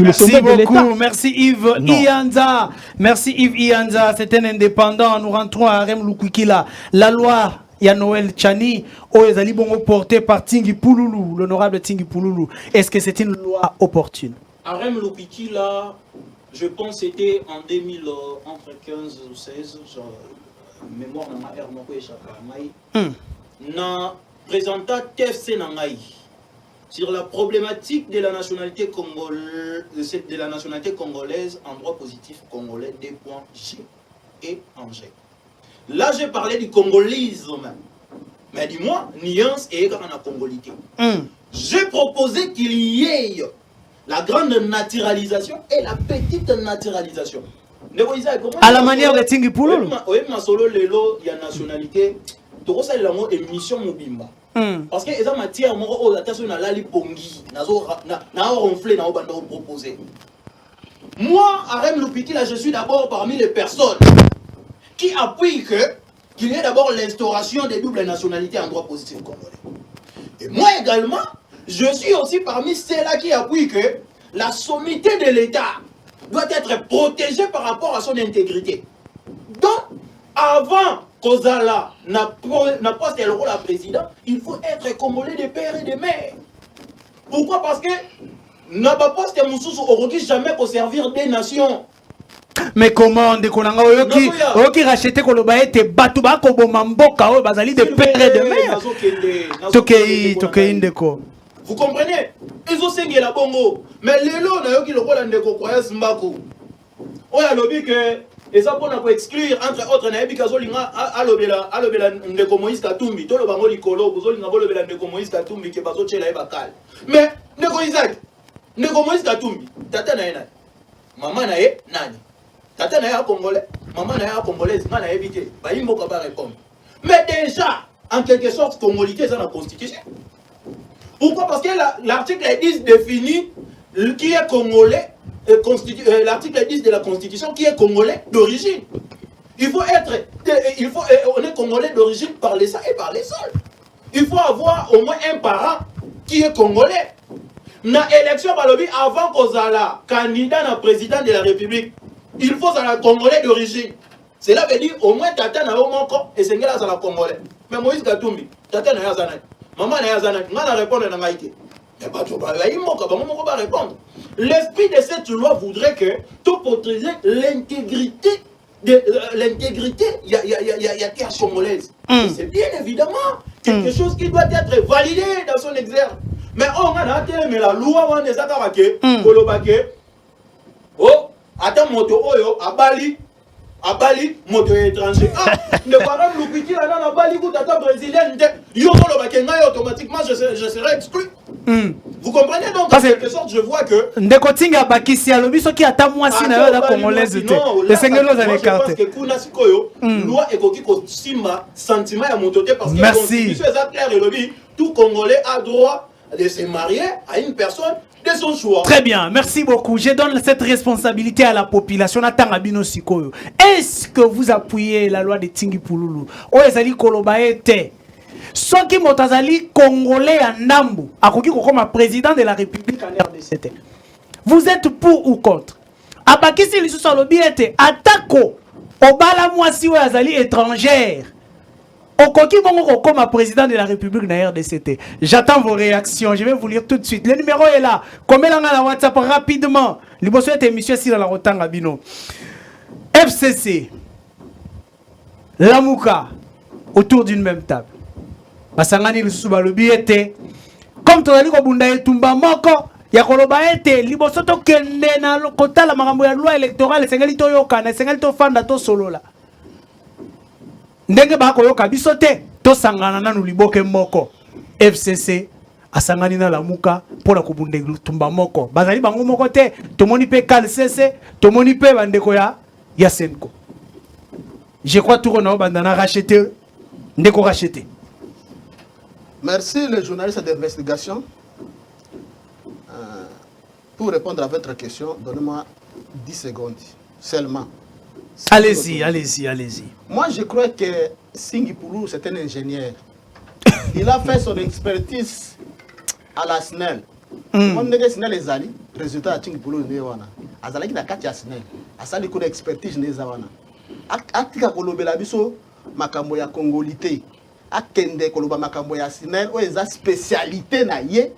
[SPEAKER 2] Merci beaucoup, merci Yves Ianza. Merci Yves Ianza, c'est un indépendant. Nous rentrons à Rem Lukwikila. La loi. Il y a Noël Chani, porté par Tingi Pululu, l'honorable Tingi Pululu. Est-ce que c'est une loi opportune?
[SPEAKER 3] Arem Lupiki, là, je pense que c'était en 2000, entre 15 ou 16, mémoire de ma ère, na présentant TFC Nangaï sur la problématique de la nationalité congolaise en droit positif congolais, des points G et en G. Là, j'ai parlé du congolisme. Mais dis-moi, nuance et écart en congolité. J'ai proposé qu'il y ait la grande naturalisation et la petite naturalisation.
[SPEAKER 2] À la manière de Tingi Pululu.
[SPEAKER 3] Oui, ma solo lelo, il y a nationalité. Tu vois, il émission Mobimba. Parce que les matières, moi, la lali pongi, na ronflé, na obanda proposé. Moi, Arem Lupiki, là, je suis d'abord parmi les personnes qui appuie qu'il y ait d'abord l'instauration des doubles nationalités en droit positif congolais. Et moi également, je suis aussi parmi ceux-là qui appuient que la sommité de l'État doit être protégée par rapport à son intégrité. Donc, avant qu'Ozala n'a pas le rôle à président, il faut être congolais de père et de mère. Pourquoi? Parce que n'a pas poste Moussous au jamais pour servir des nations.
[SPEAKER 2] Mais comment de konanga oyoki racheter koloba ete batu ba ko bomamboka o bazali de père et de mère. Tokei ndeko.
[SPEAKER 3] Vous comprenez? Ils ont singé la bongo. Mais lelo na yoki lokola ndeko croyance mbako. Oya lobi que et ça pour exclure entre autres na ebika zolinga alobela ndeko Moïse Katumbi to lo bango likolo bozolinga bolobela ndeko Moïse Katumbi ke bazo chela ebakal. Mais ndeko Isaac ndeko Moïse Katumbi tata na ena maman na ye nani? Tata na ya congolais, maman na ya congolaise, na ya évité. Bah il m'a pas répondre. Mais déjà, en quelque sorte, congolité c'est dans la constitution. Pourquoi? Parce que l'article 10 définit qui est congolais, l'article 10 de la constitution qui est congolais d'origine. On est congolais d'origine par les sangs et par les sols. Il faut avoir au moins un parent qui est congolais. Na élection balobi avant qu'Ozala candidat na président de la République. Il faut un Congolais d'origine. Cela veut dire au moins Tata na au moko et Sengela ça la Congolais. Mais Moïse Katumbi, Tata na ya zanat. Maman na ya zanat. Ngana répondre na ngaïté. Mais pas tout ba il moko ba moko ba répondre. L'esprit de cette loi voudrait que tout protéger l'intégrité de l'intégrité il y a terre congolaise. C'est bien évidemment quelque chose qui doit être validé dans son exergue. Mais on a mais la loi on est ça kabake kolobake. Oh attends moto oyo abali moto étranger ne pas Lupiki là dans abali ku tata brésilienne yo kolo bakenga automatiquement je serai exclu. Vous comprenez donc en quelque sorte je vois que
[SPEAKER 2] ndeko tinga bakisi alobi soki ata mwasi na yo la congolaise te le sengelo za l'écarter.
[SPEAKER 3] Parce que kuna sikoyo loi ekoki ko simba sentiment ya moto te parce que
[SPEAKER 2] merci
[SPEAKER 3] constitution est claire et lobby tout congolais a droit
[SPEAKER 6] de se marier à une personne de son choix.
[SPEAKER 2] Très bien, merci beaucoup. Je donne cette responsabilité à la population. Est-ce que vous appuyez la loi de Tingi Pouloulou? Ou est-ce que ceux qui sont congolais à Nambu, comme président de la République en RDC, vous êtes pour ou contre? Abakisi li sous lobby était attaquo obala mwasi ou azali étrangère. Okoki bongo comme président de la République na RDC. J'attends vos réactions, je vais vous lire tout de suite. Le numéro est là. Comme la la WhatsApp rapidement. Liboso est émission si la rotanga bino. FCC. Lamuka autour d'une même table. Basangani li sous lobby était comme tozali ko bunda etumba moko. Ya koloba ete liboso to kende na kotala makambo ya loi électorale sengeli to yokana sengeli to fanda to solola ndenge ba ko yoka biso te to sangana nanu liboke moko FCC asangani na Lamuka pona kobunde tumba moko bazali bango moko te tomoni pe KCC tomoni pe bandeko ya Senko. Je crois tout on a bandana racheter ndeko racheter.
[SPEAKER 6] Merci les journalistes d'investigation. Pour répondre à votre question, donnez-moi 10 secondes seulement.
[SPEAKER 2] Allez-y, allez-y, allez-y.
[SPEAKER 6] Moi, je crois que Singi Poulou, c'est un ingénieur. Il a fait son expertise à la SNEL. Comme les SNEL les ali, résultat de Singi Poulou ne wana. Azalaki na kati ya SNEL. Asali ko expertise ne zawana. Atika kolobela biso makambo ya congolité. Akende koloba makambo ya SNEL o eza spécialité na ye.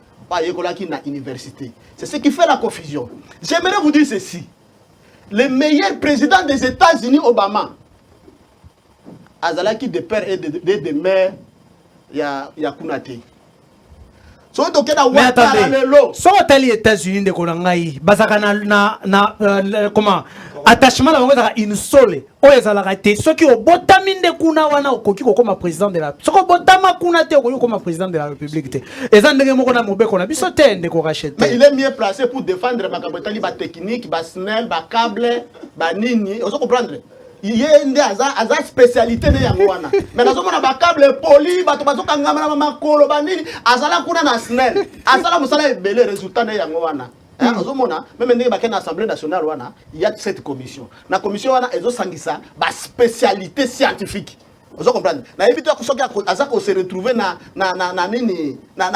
[SPEAKER 6] C'est ce qui fait la confusion. J'aimerais vous dire ceci. Le meilleur président des États-Unis, Obama, Azalaki de père et de mère, il y a Kunate.
[SPEAKER 2] Mais attendez, si on est aux États-Unis, comment attachement à une seule, ceux qui ont botamine de kuna wana okoki comme président de la République. Ceux qui ont botama kuna te okoki comme président de la République. Et ça ndenge moko na mobeko na biso te ndeko racheter.
[SPEAKER 6] Mais il est mieux placé pour défendre makabotali ba technique, ba SNEL, ba câble, ba nini. Vous comprendre? Il y a une spécialité de Yangwana. Mais nous avons un câble poli, nous avons un câble poli, azala kuna na SNEL. Azala musala belé résultat de Yangwana. Nous avons même dans l'Assemblée nationale, il y a cette commission. La commission est sangisa ba spécialité scientifique. Vous comprenez? Na éviter que se retrouve na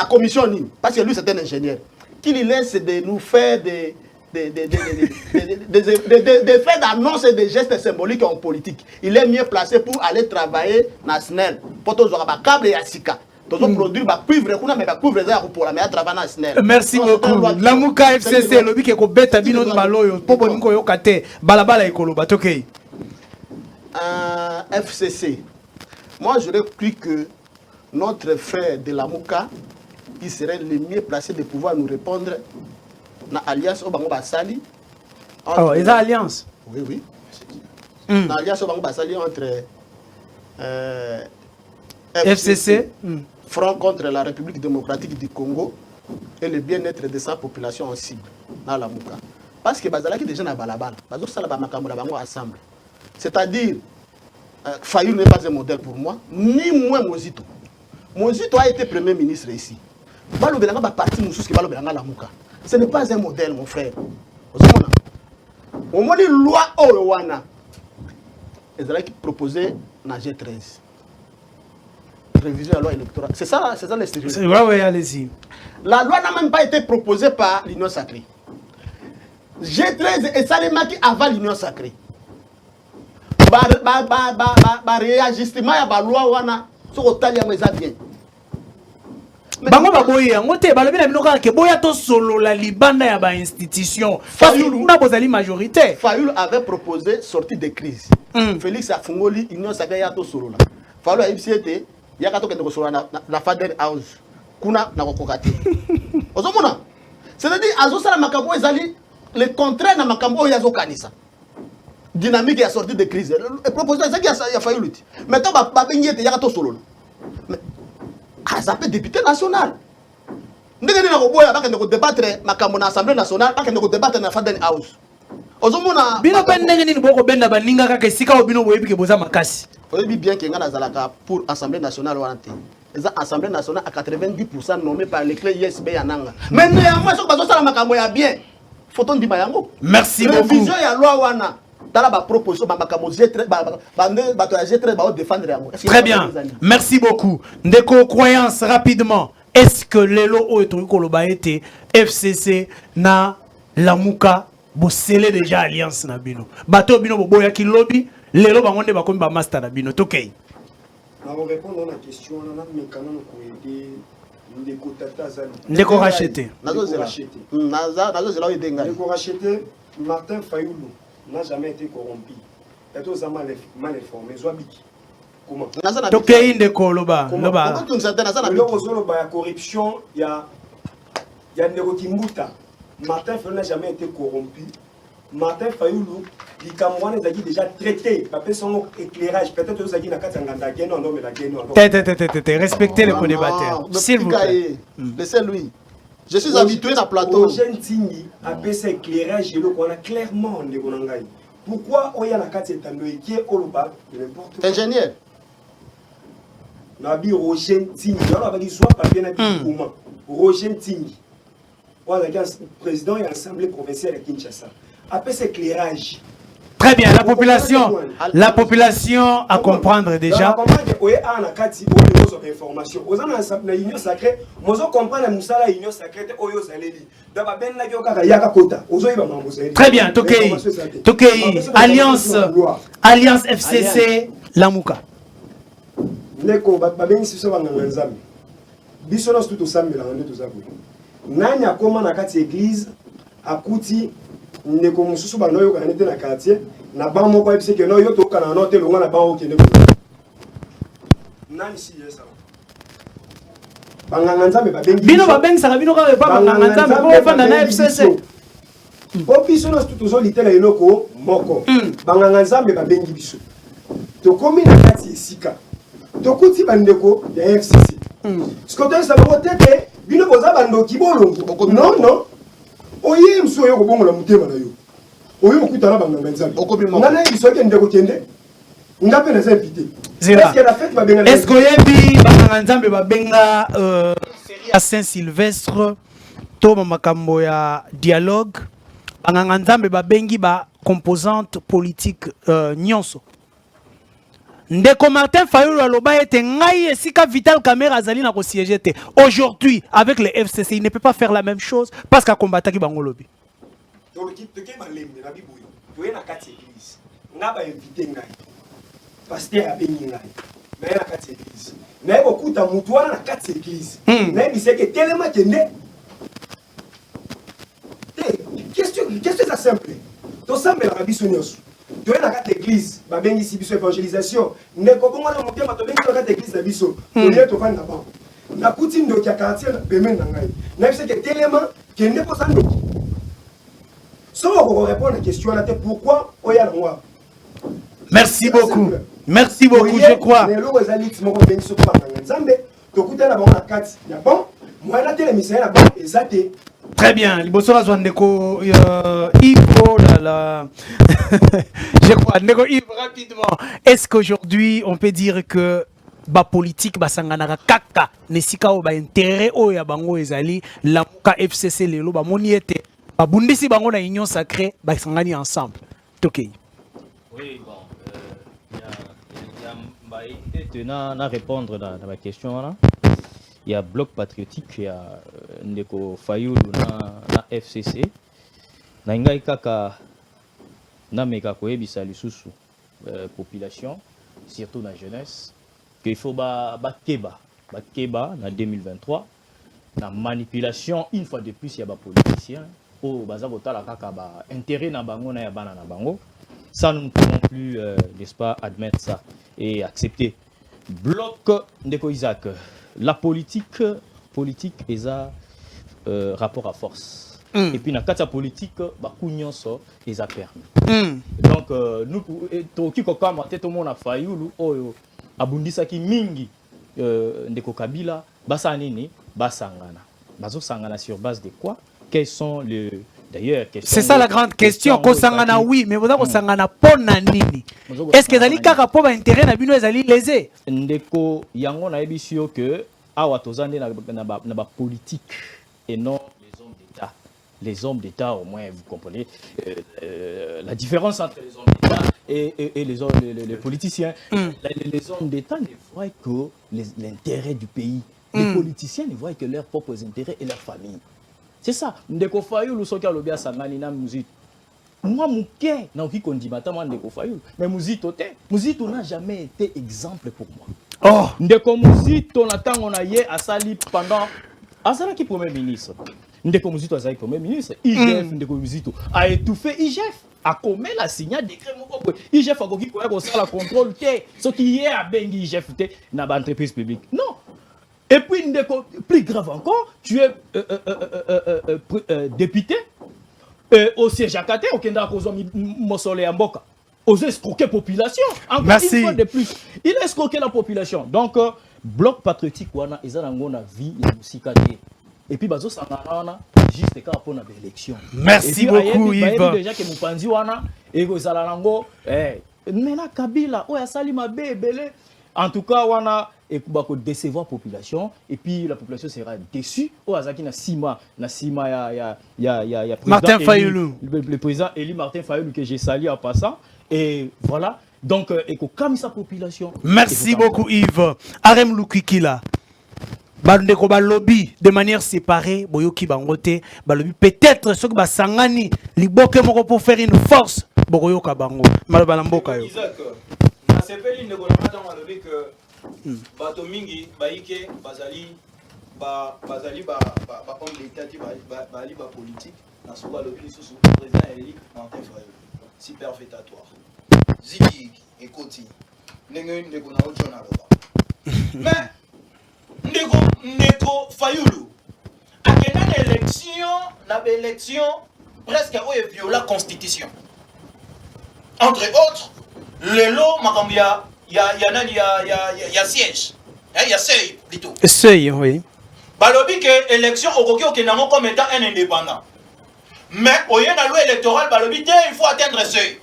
[SPEAKER 6] commission parce que lui c'est un ingénieur. Qu'il laisse de nous faire des faits d'annonce et des gestes symboliques en politique. Il est mieux placé pour aller travailler dans le SNEL. Pour tous les câbles et Sika.
[SPEAKER 2] Merci beaucoup. Lamuka FCC, lobby qui est bête bino maloyo. Popo niko yokate. Balabala ekoloba tokei.
[SPEAKER 6] FCC. Moi, j'aurais cru que notre frère de Lamuka, il serait le mieux placé de pouvoir nous répondre. Na alliance Obango Basali.
[SPEAKER 2] Oh, ils ont alliance.
[SPEAKER 6] Oui, oui. Na alliance Obango Basali entre
[SPEAKER 2] FCC,
[SPEAKER 6] Front contre la République démocratique du Congo et le bien-être de sa population en cible dans la Mouka. Parce que Bazalaki déjà na balabala, Bazor Salaba Makamura Bango ensemble. C'est-à-dire, Fayou n'est pas un modèle pour moi, ni moi Mozito. Mozito a été premier ministre ici. Balo Belanga va partir Moussous qui Balo Belanga la Mouka. Ce n'est pas un modèle, mon frère. Au moins, les lois Owana, ils ont proposé dans G13. Réviser la loi électorale. C'est ça l'extérieur.
[SPEAKER 2] Oui, allez-y.
[SPEAKER 6] La loi n'a même pas été proposée par l'Union sacrée. G13 et Salemaki avant l'Union sacrée. Réajustement à la loi Wana, sur le Talia bien.
[SPEAKER 2] Bango baboya ngote balobi na binoka ke boya to solo la libanda ya ba institution Fayoul na bozali majorité.
[SPEAKER 6] Fayoul avait proposé sortie de crise. Félix Afungoli union sacrée ya to solo la. Fayoul a ibisiete ya ka to kende ko solo na Fader House kuna na kokokate. Ozomona. C'est-à-dire azo sala makambo ezali le contraire na makambo ya zo kanisa. Dynamique ya sortie de crise. Et proposé ça ya Fayoul. Maintenant ba benyete ya ka to solo. Ça peut député national. Nous avons débattre dans l'Assemblée nationale, nous avons débattre dans la Faden House.
[SPEAKER 2] Bino pendenge ni boko benda baninga kaka sika obino boyebi ke boza makasi.
[SPEAKER 6] Oyebi bien que ngana zalaka pour Assemblée nationale wanante. les Assemblée nationale à 90% nommés par les clés ISB Yananga. Mais néanmoins, ce que ça makambo ya bien. Faut on dire mayango.
[SPEAKER 2] Merci beaucoup.
[SPEAKER 6] Révision ya loi wana. Dans la proposition makambo G3 ba défendre yango.
[SPEAKER 2] Très bien. Merci beaucoup. Ndeko croyance rapidement. Est-ce que lelo o etu koloba été FCC na Lamuka bo scellé déjà alliance na bino. Bato bino bo boya ki lobby lelo bangonde bakomi ba master na bino. Tokei.
[SPEAKER 4] Na répondre à la question on a mécano ko aider ndeko tata zali.
[SPEAKER 2] Ndeko racheter.
[SPEAKER 6] Nazo zela o edenga.
[SPEAKER 4] Ndeko racheter Martin Fayoulou n'a jamais été corrompu. Et tous mal informé Zwabiki. Comment?
[SPEAKER 2] Tokei ndeko loba. Loba.
[SPEAKER 4] La corruption, il y a Ndeko Kimbuta. Martin Fayoulou n'a jamais été corrompu. Martin Fayoulou, les Camerounais ont déjà traité. Après son éclairage, peut-être que vous avez dit que
[SPEAKER 2] respectez les co-débatteurs. S'il vous plaît.
[SPEAKER 6] Laissez-lui. Je suis habitué à plateau.
[SPEAKER 4] Jeune Tingi, après cet éclairage, on a clairement Ndeko Nangai. Pourquoi on y a la carte qui est au Loba, n'importe quoi.
[SPEAKER 6] Ingénieur.
[SPEAKER 4] Nabi Roger Tingi, on a dit soit papier na comment. Roger Tingi. On a dit président et assemblée provinciale de Kinshasa. Après cet éclairage.
[SPEAKER 2] Très bien, la population à comprendre déjà.
[SPEAKER 4] Information. Aux union sacrée,
[SPEAKER 2] très bien, Tokei, Alliance FCC, Lamuka.
[SPEAKER 4] Neko babeng siso banganga nzambe. Biso na tout osambela ngande tozabwe. Nani akoma na kati église akuti ndeko mususu banoyo kana nete na quartier na ba moko ebise ke no yo to kana no te longa na ba o kende. Nani si yesa. Banganga nzambe babengi.
[SPEAKER 2] Bino babengi saka bino ka ba banganga nzambe ko fanda na FCC.
[SPEAKER 4] Po biso na tout ozolitela eloko moko. Banganga nzambe babengi biso. To komi na kati esika. Tokuti bandeko ya FCC. Ce que tu sais, c'est bino boza bandoki bolongo. Non, non. Oye mso yo kobongo la mutema na yo. Oye okutana banganga nzambe. Ngana biso ke ndeko kende. Ngape na invité. Est-ce que la fête va bien?
[SPEAKER 2] Est-ce que yebi banganga nzambe ba benga série à Saint-Sylvestre to makambo ya dialogue banganga nzambe ba bengi ba composante politique nyonso. Ndeko Martin Fayoulou aloba ete ngai esika Vital Kamerhe azali na ko siéger te. Aujourd'hui avec les FCC il ne peut pas faire la même chose parce qu'a combattu bango lobi.
[SPEAKER 4] Donc tu ke malembe na biboyo. Tu es na kati église. Nga ba invité ngai. Pasteur abengi ngai. Na na kati église. Na beaucoup ta mutu wana na kati église. Na bisé que tellement kende. Question ça simple. To sambe la biso nyonso. Tu es dans l'église, bah ben ici biso évangélisation. Ne comment on monter ma to ben dans l'église na biso. Tu es to fan là-bas. Na coutume de kia quartier na bemen na ngai. Na c'est que tellement que ne pas ça ndo. So on répond à la question là pourquoi oya moi.
[SPEAKER 2] Merci beaucoup. Merci beaucoup, je crois.
[SPEAKER 4] Mais le ezaliti moko ben so pa na nzambe. To kutela ba na kati. Ya bon. Moi na tele misaya na bon ezate.
[SPEAKER 2] Très bien. Libosola Zwandeko Ivo la je crois Ndeko Ivo rapidement. Est-ce qu'aujourd'hui on peut dire que ba politique ba sangana kaka nesika o ba intérêt o ya bango ezali Lamuka FCC lelo ba moni ete ba bundisi bango na union sacrée ba sangani ensemble. Tokei.
[SPEAKER 5] Oui, bon il y a répondre dans ma question là. Il y a Bloc Patriotique, il y a Ndeko Fayoulou na FCC. Na ngai kaka na meka koyebisa lisusu population, surtout la jeunesse, qu'il faut ba keba na 2023 na manipulation une fois de plus il y a ba politiciens au baza botala kaka ba intérêt na bango na ya bana na bango. Ça nous ne pouvons plus n'est-ce pas admettre ça et accepter. Bloc Ndeko Isaac. La politique est un rapport à force. Et puis, dans la politique, nyonso est permis. Donc, nous, qui tout le monde a failli, abundisa ki mingi, ndeko Kabila, basa nini, basangana. Baso sangana sur base de quoi? Quels sont D'ailleurs,
[SPEAKER 2] c'est ça la grande question. Kosangana oui, mais vous avez kosangana pona nini? Est-ce que zali kaka po ba intérêt na bino ezali lésé?
[SPEAKER 5] Ndeko yango na ebisio que awa tozande na ba politique et non les hommes d'État. Les hommes d'État, au moins, vous comprenez la différence entre les hommes d'État et les politiciens. Les hommes d'État ne voient que l'intérêt du pays. Les politiciens ne voient que leurs propres intérêts et leur famille. C'est ça. Ndeko Fayulu soka lobia sangani na musique. Moi mouké na oki kondimata moi Ndeko Fayulu. Mais Muzito n'a jamais été exemple pour moi.
[SPEAKER 2] Oh,
[SPEAKER 5] Ndeko Muzito na tango na ye asali pendant asala qui premier ministre. Ndeko Muzito asali premier ministre. IGF Ndeko Muzito a étouffé IGF. A commis la signal décret mon propre. IGF a koki ko ya la contrôle té. Ce qui est à bengi IGF té na ba entreprise publique. Non. Et puis, plus grave encore, tu es député au siège à Kate, au Kenda Kozomi Mosole Amboka. Aux escroquer la population. Encore
[SPEAKER 2] merci.
[SPEAKER 5] Une fois de plus. Il a escroqué la population. Donc, bloc patriotique, ils ont la vie, il y a aussi et puis, bazo sangana juste quand on a des élections.
[SPEAKER 2] Merci beaucoup, Yves.
[SPEAKER 5] Déjà que Mupanzi wana et que Zalalango, maintenant Kabila, oh, Sali Mabé, belé. En tout cas, on a décevoir la population et puis la population sera déçue. Oh, Azaki na Sima,
[SPEAKER 2] Martin Fayulu.
[SPEAKER 5] Le président élu Martin Fayulu que j'ai salué en passant. Et voilà. Donc, comme sa population.
[SPEAKER 2] Merci beaucoup, Yves. Arem Lukikila. Bandeko balobi de manière séparée, boyoki bangote, balobi peut-être ce que basangani liboke moko pour faire une force, boyoka bango. Malabalamboka yo.
[SPEAKER 3] Nasepeli ndeko na mata malobi que bato mingi baike bazali ba homme d'état ti bali ba politique na so balobi lisusu président Eli Martin Fayulu superfétatoire ziki ekoti ndeko na ojo na loba mais ndeko Fayulu akenda na élection presque oyo viola constitution entre autres le lot makambia ya siège ya seuil plutôt
[SPEAKER 2] seuil oui
[SPEAKER 3] balobi que élection okoki okendamo comme étant un indépendant mais oye na loi électorale balobi te il faut atteindre seuil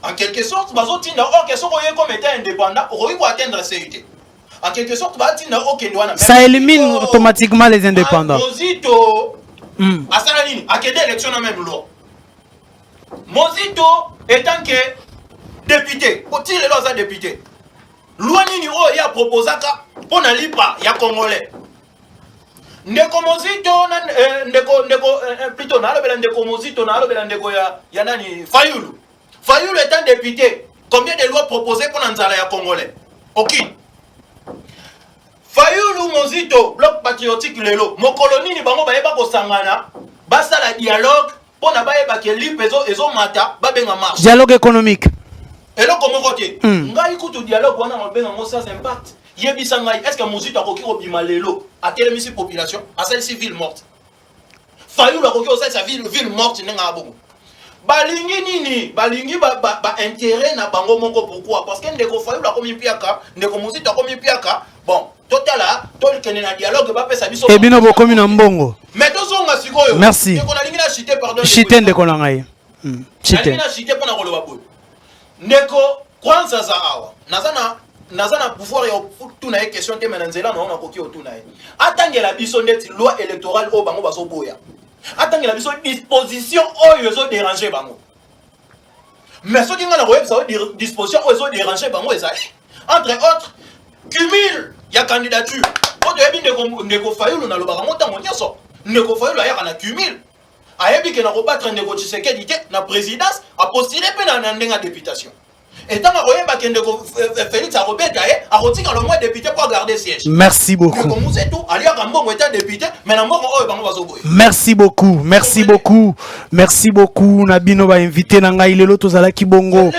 [SPEAKER 3] en quelque sorte bazotinda o question oye comme étant indépendant okoki ko atteindre seuil te en quelque sorte batinda okende wana
[SPEAKER 2] ça élimine automatiquement les indépendants
[SPEAKER 3] Mozito asala nini akende élection na même loi Mozito étant que député, faut-il les lois à député? Loi nini o ya proposaka pour na lipa ya congolais. Ndeko Mozito plutôt na lobela ndeko Mozito na lobela ndeko ya nani Fayulu. Fayulu étant député, combien de lois proposées pour nzala ya congolais? Aucune. Fayulu Mozito bloc patriotique lelo. Mokolo nini bango bayeba ko sangana, basa la dialogue pour na bayeba ke lipe ezo mata ba benga marche.
[SPEAKER 2] Dialogue économique.
[SPEAKER 3] Et là, comment côté ngai kutu dialogue wana mabenga ngo sans impact yebisa ngai est-ce que Mozito akoki obima lelo a telemisi population a celle civile morte Fayulu akoki o sa ville morte nenga bongo balingi nini balingi ba intérêt na bango moko pourquoi parce que ndeko Fayulu akomi piaka ndeko Mozito akomi piaka bon totala tolkene na dialogue ba pesa biso
[SPEAKER 2] et bino bokomi na mbongo
[SPEAKER 3] mais tozonga sikoyo
[SPEAKER 2] merci
[SPEAKER 3] ndeko na lingi na chité pardon
[SPEAKER 2] chité ndeko na ngai chité
[SPEAKER 3] na chité pona koloba boy ndeko kwanza za awa nazana pouvoir ya tuna e question te menanzela na ona koki otuna e atangela biso ndeti loi électorale o bango bazoboya atangela biso disposition oyo ezo déranger bango mais soki ngana koyebisa disposition oyo ezo déranger bango ezali entre autres cumul ya candidature oto yebi ndeko Fayulu na lobaka motango nyonso ndeko Fayulu ayaka na cumul ayebi ke na kobattre ndeko Tshisekedi te na présidence a postulé pe na ndenga députation et tant que ndeko Félix Arobeta a retiré le moins député pour garder siège.
[SPEAKER 2] Merci beaucoup. Merci beaucoup. Merci beaucoup. Merci beaucoup. Nabino ba invité na ngai lelo tozala kibongo.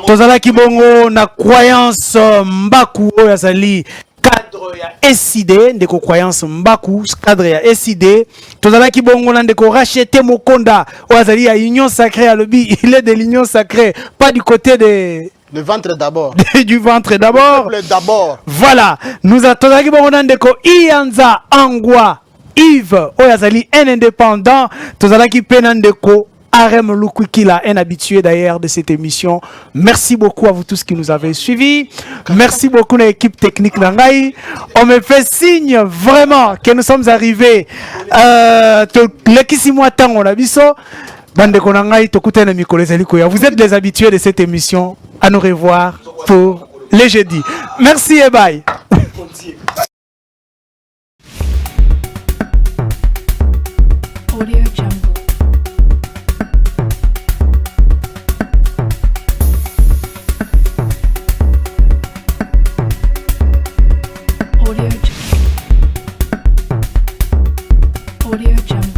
[SPEAKER 2] Tozala kibongo na croyance mbaku oyo azali cadre ya SID ndeko croyance mbaku cadre ya SID tozala kibongo na ndeko racheter mokonda oyo azali ya union sacrée à lobi il est de l'union sacrée pas du côté de
[SPEAKER 6] le ventre d'abord
[SPEAKER 2] du ventre d'abord
[SPEAKER 6] d'abord
[SPEAKER 2] voilà nous attendons kibongo na ndeko Ianza Angwa Yves Oyazali, un indépendant, Tozalaki Penandeko, Arem Lukwikila, un habitué d'ailleurs de cette émission. Merci beaucoup à vous tous qui nous avez suivis. Merci beaucoup à l'équipe technique d'Angaï. On me fait signe vraiment que nous sommes arrivés. Vous êtes des habitués de cette émission. À nous revoir pour les jeudis. Merci et bye.
[SPEAKER 1] Audio Jungle. Audio Jungle. Audio Jungle.